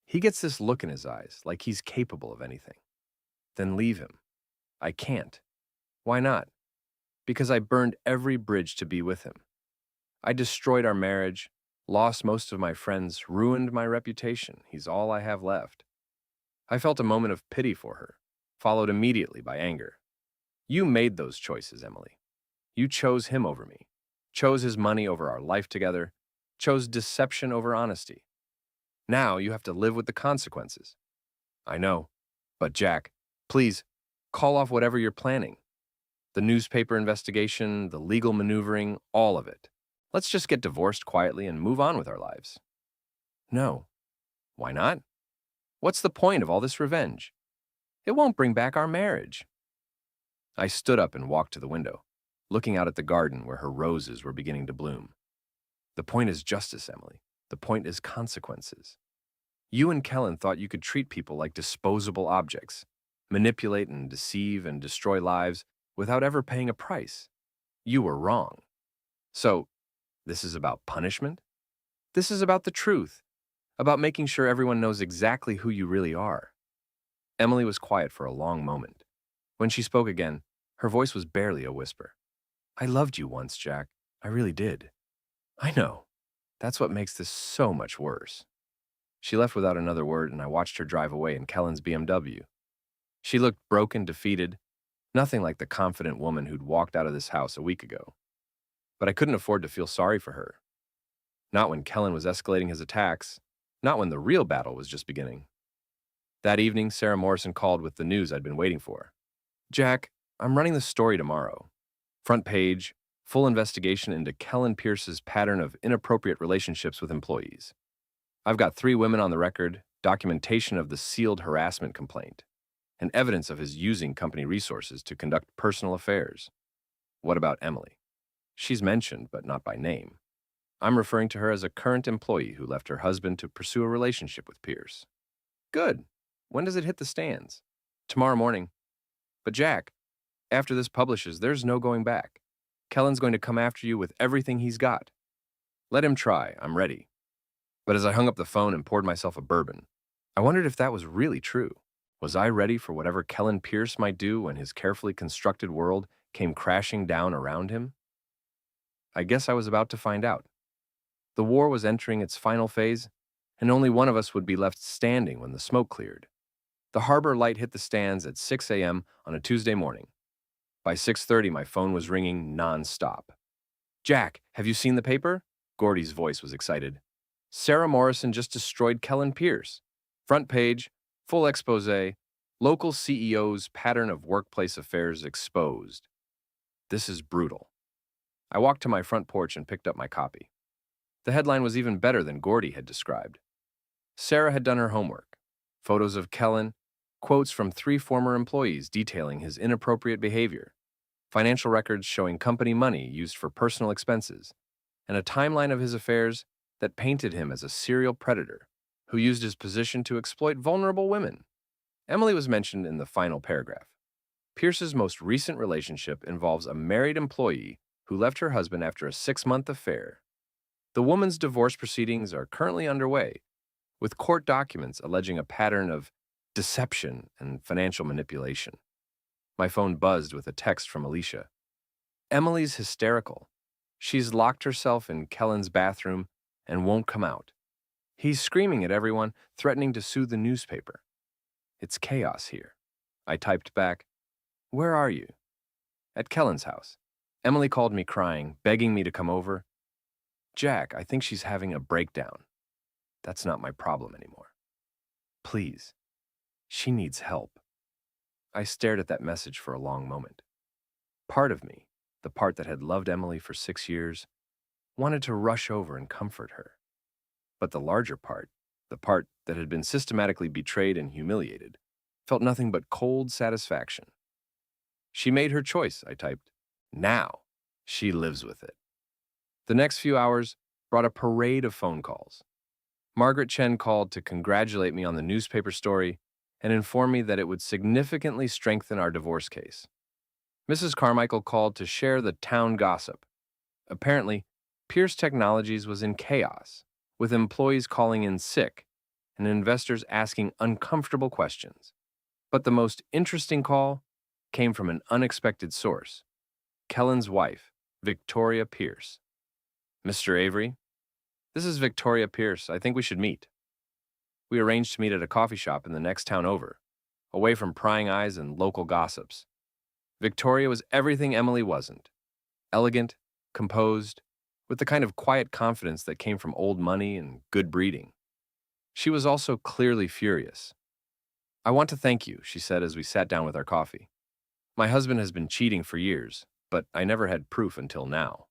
he gets this look in his eyes, like he's capable of anything. Then leave him. I can't. Why not? Because I burned every bridge to be with him. I destroyed our marriage, lost most of my friends, ruined my reputation. He's all I have left. I felt a moment of pity for her, followed immediately by anger. You made those choices, Emily. You chose him over me, chose his money over our life together, chose deception over honesty. Now you have to live with the consequences. I know, but Jack, please, call off whatever you're planning. The newspaper investigation, the legal maneuvering, all of it. Let's just get divorced quietly and move on with our lives. No. Why not? What's the point of all this revenge? It won't bring back our marriage. I stood up and walked to the window, looking out at the garden where her roses were beginning to bloom. The point is justice, Emily. The point is consequences. You and Kellen thought you could treat people like disposable objects, manipulate and deceive and destroy lives without ever paying a price. You were wrong. So, this is about punishment? This is about the truth, about making sure everyone knows exactly who you really are. Emily was quiet for a long moment. When she spoke again, her voice was barely a whisper. I loved you once, Jack. I really did. I know. That's what makes this so much worse. She left without another word, and I watched her drive away in Kellen's BMW. She looked broken, defeated, nothing like the confident woman who'd walked out of this house a week ago. But I couldn't afford to feel sorry for her. Not when Kellen was escalating his attacks, not when the real battle was just beginning. That evening, Sarah Morrison called with the news I'd been waiting for. Jack, I'm running the story tomorrow. Front page, full investigation into Kellen Pierce's pattern of inappropriate relationships with employees. I've got 3 women on the record, documentation of the sealed harassment complaint, and evidence of his using company resources to conduct personal affairs. What about Emily? She's mentioned, but not by name. I'm referring to her as a current employee who left her husband to pursue a relationship with Pierce. Good. When does it hit the stands? Tomorrow morning. But Jack, after this publishes, there's no going back. Kellen's going to come after you with everything he's got. Let him try. I'm ready. But as I hung up the phone and poured myself a bourbon, I wondered if that was really true. Was I ready for whatever Kellen Pierce might do when his carefully constructed world came crashing down around him? I guess I was about to find out. The war was entering its final phase, and only one of us would be left standing when the smoke cleared. The harbor light hit the stands at 6 a.m. on a Tuesday morning. By 6:30, my phone was ringing non-stop. Jack, have you seen the paper? Gordy's voice was excited. Sarah Morrison just destroyed Kellen Pierce. Front page, full expose, local CEO's pattern of workplace affairs exposed. This is brutal. I walked to my front porch and picked up my copy. The headline was even better than Gordy had described. Sarah had done her homework. Photos of Kellen, quotes from 3 former employees detailing his inappropriate behavior, financial records showing company money used for personal expenses, and a timeline of his affairs that painted him as a serial predator who used his position to exploit vulnerable women. Emily was mentioned in the final paragraph. Pierce's most recent relationship involves a married employee who left her husband after a 6-month affair. The woman's divorce proceedings are currently underway, with court documents alleging a pattern of deception and financial manipulation. My phone buzzed with a text from Alicia. Emily's hysterical. She's locked herself in Kellen's bathroom and won't come out. He's screaming at everyone, threatening to sue the newspaper. It's chaos here. I typed back, "Where are you?" "At Kellen's house." Emily called me crying, begging me to come over. "Jack, I think she's having a breakdown. That's not my problem anymore. Please. She needs help." I stared at that message for a long moment. Part of me, the part that had loved Emily for 6 years, wanted to rush over and comfort her. But the larger part, the part that had been systematically betrayed and humiliated, felt nothing but cold satisfaction. "She made her choice," I typed. "Now she lives with it." The next few hours brought a parade of phone calls. Margaret Chen called to congratulate me on the newspaper story and inform me that it would significantly strengthen our divorce case. Mrs. Carmichael called to share the town gossip. Apparently, Pierce Technologies was in chaos, with employees calling in sick and investors asking uncomfortable questions. But the most interesting call came from an unexpected source: Kellen's wife, Victoria Pierce. "Mr. Avery, this is Victoria Pierce. I think we should meet." We arranged to meet at a coffee shop in the next town over, away from prying eyes and local gossips. Victoria was everything Emily wasn't: elegant, composed, with the kind of quiet confidence that came from old money and good breeding. She was also clearly furious. "I want to thank you," she said as we sat down with our coffee. "My husband has been cheating for years, but I never had proof until now.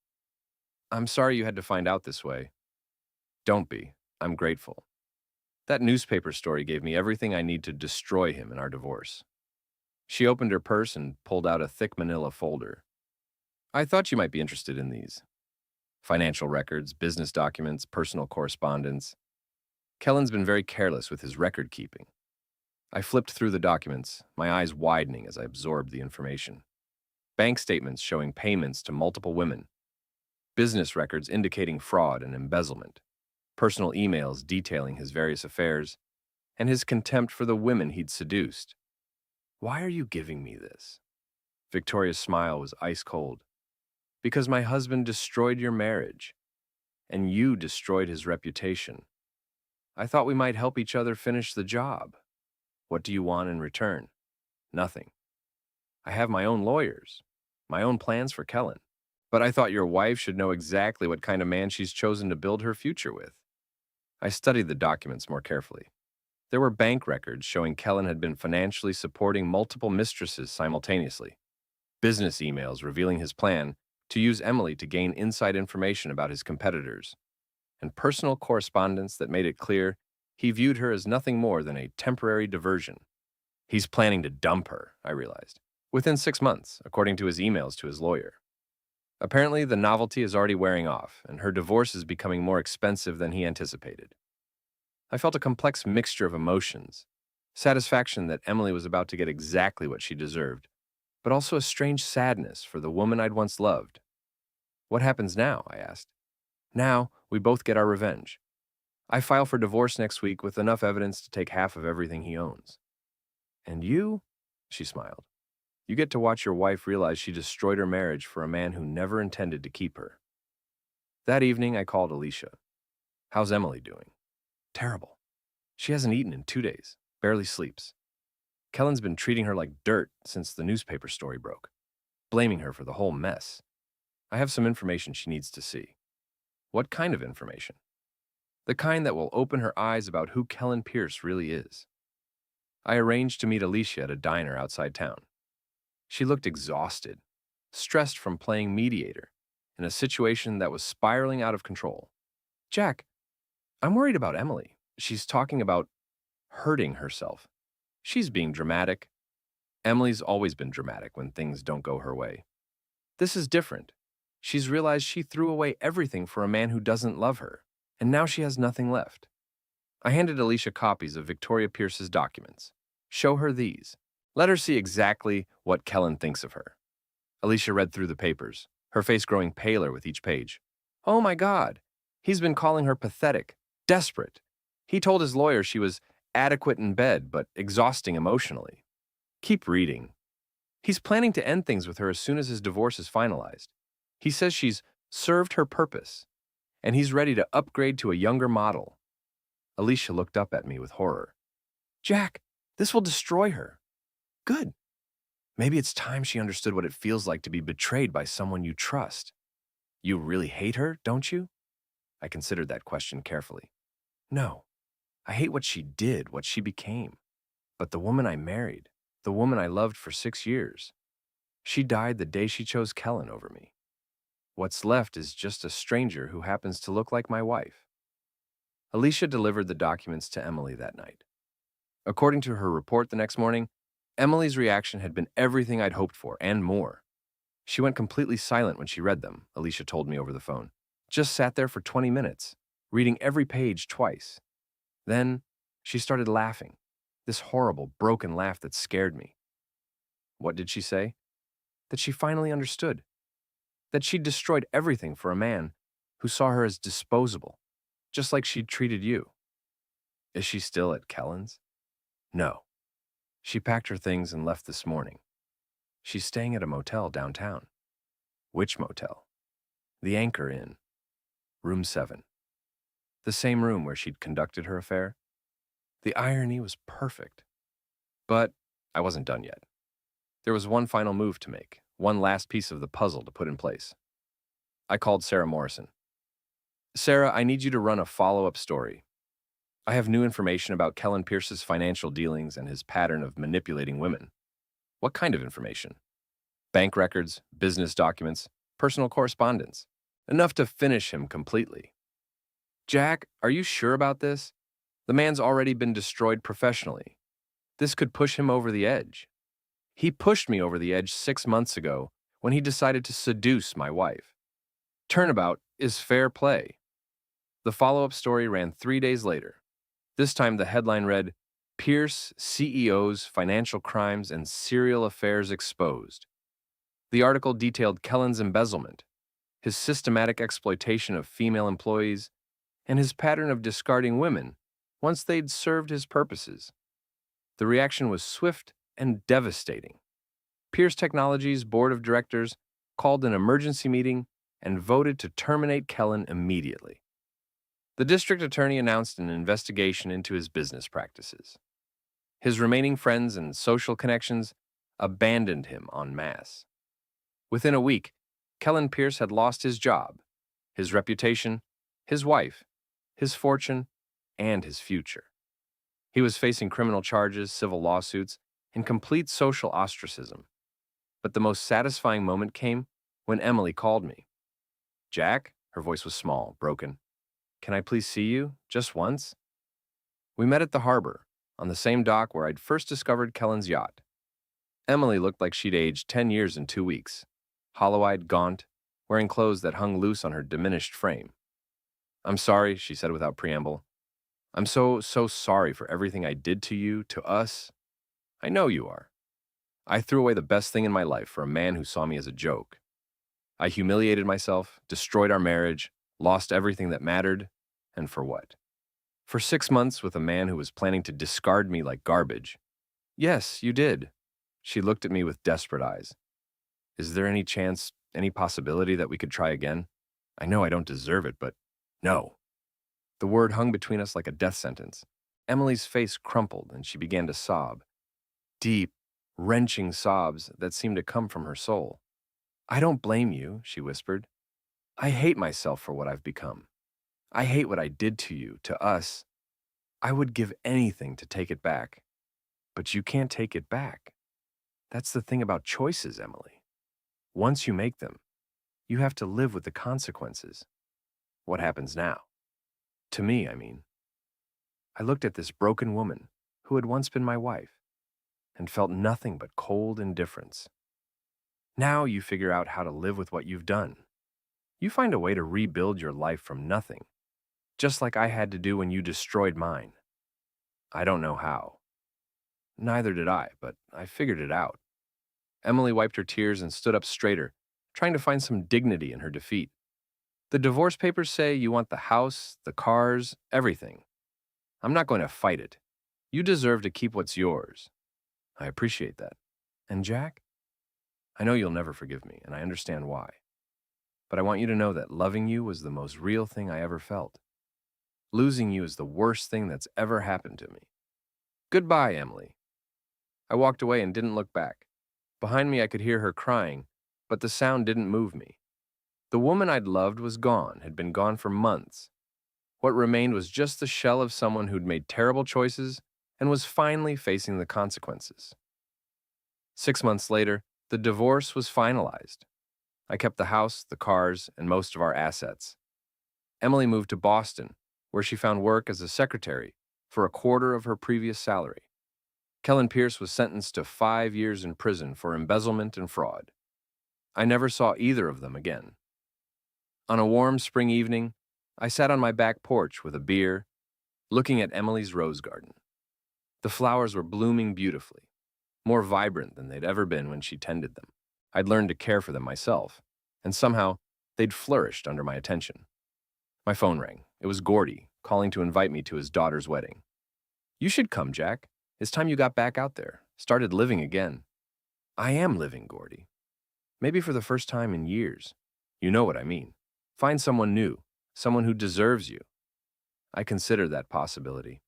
I'm sorry you had to find out this way." "Don't be. I'm grateful. That newspaper story gave me everything I need to destroy him in our divorce." She opened her purse and pulled out a thick manila folder. "I thought you might be interested in these. Financial records, business documents, personal correspondence. Kellen's been very careless with his record keeping." I flipped through the documents, my eyes widening as I absorbed the information. Bank statements showing payments to multiple women, business records indicating fraud and embezzlement, personal emails detailing his various affairs, and his contempt for the women he'd seduced. "Why are you giving me this?" Victoria's smile was ice cold. "Because my husband destroyed your marriage, and you destroyed his reputation. I thought we might help each other finish the job. What do you want in return?" "Nothing. I have my own lawyers, my own plans for Kellen. But I thought your wife should know exactly what kind of man she's chosen to build her future with." I studied the documents more carefully. There were bank records showing Kellen had been financially supporting multiple mistresses simultaneously, business emails revealing his plan to use Emily to gain inside information about his competitors, and personal correspondence that made it clear he viewed her as nothing more than a temporary diversion. He's planning to dump her, I realized, within 6 months, according to his emails to his lawyer. Apparently, the novelty is already wearing off, and her divorce is becoming more expensive than he anticipated. I felt a complex mixture of emotions: satisfaction that Emily was about to get exactly what she deserved, but also a strange sadness for the woman I'd once loved. "What happens now?" I asked. "Now, we both get our revenge. I file for divorce next week with enough evidence to take half of everything he owns. And you?" She smiled. "You get to watch your wife realize she destroyed her marriage for a man who never intended to keep her." That evening, I called Alicia. "How's Emily doing?" "Terrible. She hasn't eaten in 2 days, barely sleeps. Kellen's been treating her like dirt since the newspaper story broke, blaming her for the whole mess. I have some information she needs to see." "What kind of information?" "The kind that will open her eyes about who Kellen Pierce really is." I arranged to meet Alicia at a diner outside town. She looked exhausted, stressed from playing mediator in a situation that was spiraling out of control. "Jack, I'm worried about Emily. She's talking about hurting herself. She's being dramatic." Emily's always been dramatic when things don't go her way. This is different. She's realized she threw away everything for a man who doesn't love her, and now she has nothing left. I handed Alicia copies of Victoria Pierce's documents. "Show her these. Let her see exactly what Kellen thinks of her." Alicia read through the papers, her face growing paler with each page. "Oh my God, He's been calling her pathetic, desperate. He told his lawyer she was adequate in bed, but exhausting emotionally. Keep reading. He's planning to end things with her as soon as his divorce is finalized. He says she's served her purpose, and he's ready to upgrade to a younger model. Alicia looked up at me with horror. Jack, this will destroy her. Good. Maybe it's time she understood what it feels like to be betrayed by someone you trust. You really hate her, don't you? I considered that question carefully. No. I hate what she did, what she became. But the woman I married, the woman I loved for 6 years, she died the day she chose Kellen over me. What's left is just a stranger who happens to look like my wife. Alicia delivered the documents to Emily that night. According to her report the next morning, Emily's reaction had been everything I'd hoped for and more. She went completely silent when she read them, Alicia told me over the phone. Just sat there for 20 minutes, reading every page twice. Then she started laughing, this horrible, broken laugh that scared me. What did she say? That she finally understood. That she'd destroyed everything for a man who saw her as disposable, just like she'd treated you. Is she still at Kellen's? No. She packed her things and left this morning. She's staying at a motel downtown. Which motel? The Anchor Inn. Room 7. The same room where she'd conducted her affair. The irony was perfect. But I wasn't done yet. There was one final move to make, one last piece of the puzzle to put in place. I called Sarah Morrison. Sarah, I need you to run a follow-up story. I have new information about Kellen Pierce's financial dealings and his pattern of manipulating women. What kind of information? Bank records, business documents, personal correspondence. Enough to finish him completely. Jack, are you sure about this? The man's already been destroyed professionally. This could push him over the edge. He pushed me over the edge 6 months ago when he decided to seduce my wife. Turnabout is fair play. The follow-up story ran 3 days later. This time the headline read, Pierce CEO's Financial Crimes and Serial Affairs Exposed. The article detailed Kellen's embezzlement, his systematic exploitation of female employees, and his pattern of discarding women once they'd served his purposes. The reaction was swift and devastating. Pierce Technologies' board of directors called an emergency meeting and voted to terminate Kellen immediately. The district attorney announced an investigation into his business practices. His remaining friends and social connections abandoned him en masse. Within a week, Kellen Pierce had lost his job, his reputation, his wife, his fortune, and his future. He was facing criminal charges, civil lawsuits, and complete social ostracism. But the most satisfying moment came when Emily called me. Jack, her voice was small, broken. Can I please see you, just once? We met at the harbor, on the same dock where I'd first discovered Kellen's yacht. Emily looked like she'd aged 10 years in 2 weeks, hollow-eyed, gaunt, wearing clothes that hung loose on her diminished frame. I'm sorry, she said without preamble. I'm so sorry for everything I did to you, to us. I know you are. I threw away the best thing in my life for a man who saw me as a joke. I humiliated myself, destroyed our marriage, lost everything that mattered, and for what? For 6 months with a man who was planning to discard me like garbage. Yes, you did. She looked at me with desperate eyes. Is there any chance, any possibility that we could try again? I know I don't deserve it, but no. The word hung between us like a death sentence. Emily's face crumpled and she began to sob. Deep, wrenching sobs that seemed to come from her soul. I don't blame you, she whispered. I hate myself for what I've become. I hate what I did to you, to us. I would give anything to take it back. But you can't take it back. That's the thing about choices, Emily. Once you make them, you have to live with the consequences. What happens now? To me, I mean. I looked at this broken woman who had once been my wife and felt nothing but cold indifference. Now you figure out how to live with what you've done. You find a way to rebuild your life from nothing, just like I had to do when you destroyed mine. I don't know how. Neither did I, but I figured it out. Emily wiped her tears and stood up straighter, trying to find some dignity in her defeat. The divorce papers say you want the house, the cars, everything. I'm not going to fight it. You deserve to keep what's yours. I appreciate that. And Jack? I know you'll never forgive me, and I understand why. But I want you to know that loving you was the most real thing I ever felt. Losing you is the worst thing that's ever happened to me. Goodbye, Emily. I walked away and didn't look back. Behind me, I could hear her crying, but the sound didn't move me. The woman I'd loved was gone, had been gone for months. What remained was just the shell of someone who'd made terrible choices and was finally facing the consequences. 6 months later, the divorce was finalized. I kept the house, the cars, and most of our assets. Emily moved to Boston, where she found work as a secretary for a quarter of her previous salary. Kellen Pierce was sentenced to 5 years in prison for embezzlement and fraud. I never saw either of them again. On a warm spring evening, I sat on my back porch with a beer, looking at Emily's rose garden. The flowers were blooming beautifully, more vibrant than they'd ever been when she tended them. I'd learned to care for them myself, and somehow they'd flourished under my attention. My phone rang. It was Gordy, calling to invite me to his daughter's wedding. You should come, Jack. It's time you got back out there, started living again. I am living, Gordy. Maybe for the first time in years. You know what I mean. Find someone new, someone who deserves you. I considered that possibility.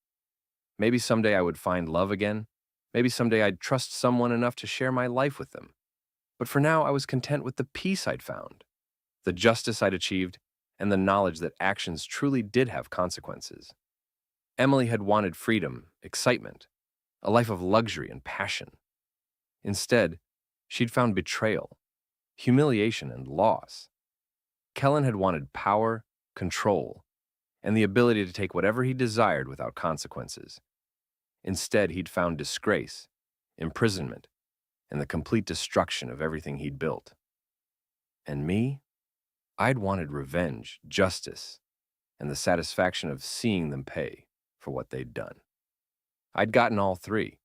Maybe someday I would find love again. Maybe someday I'd trust someone enough to share my life with them. But for now, I was content with the peace I'd found, the justice I'd achieved, and the knowledge that actions truly did have consequences. Emily had wanted freedom, excitement, a life of luxury and passion. Instead, she'd found betrayal, humiliation, and loss. Kellen had wanted power, control, and the ability to take whatever he desired without consequences. Instead, he'd found disgrace, imprisonment, and the complete destruction of everything he'd built. And me? I'd wanted revenge, justice, and the satisfaction of seeing them pay for what they'd done. I'd gotten all three.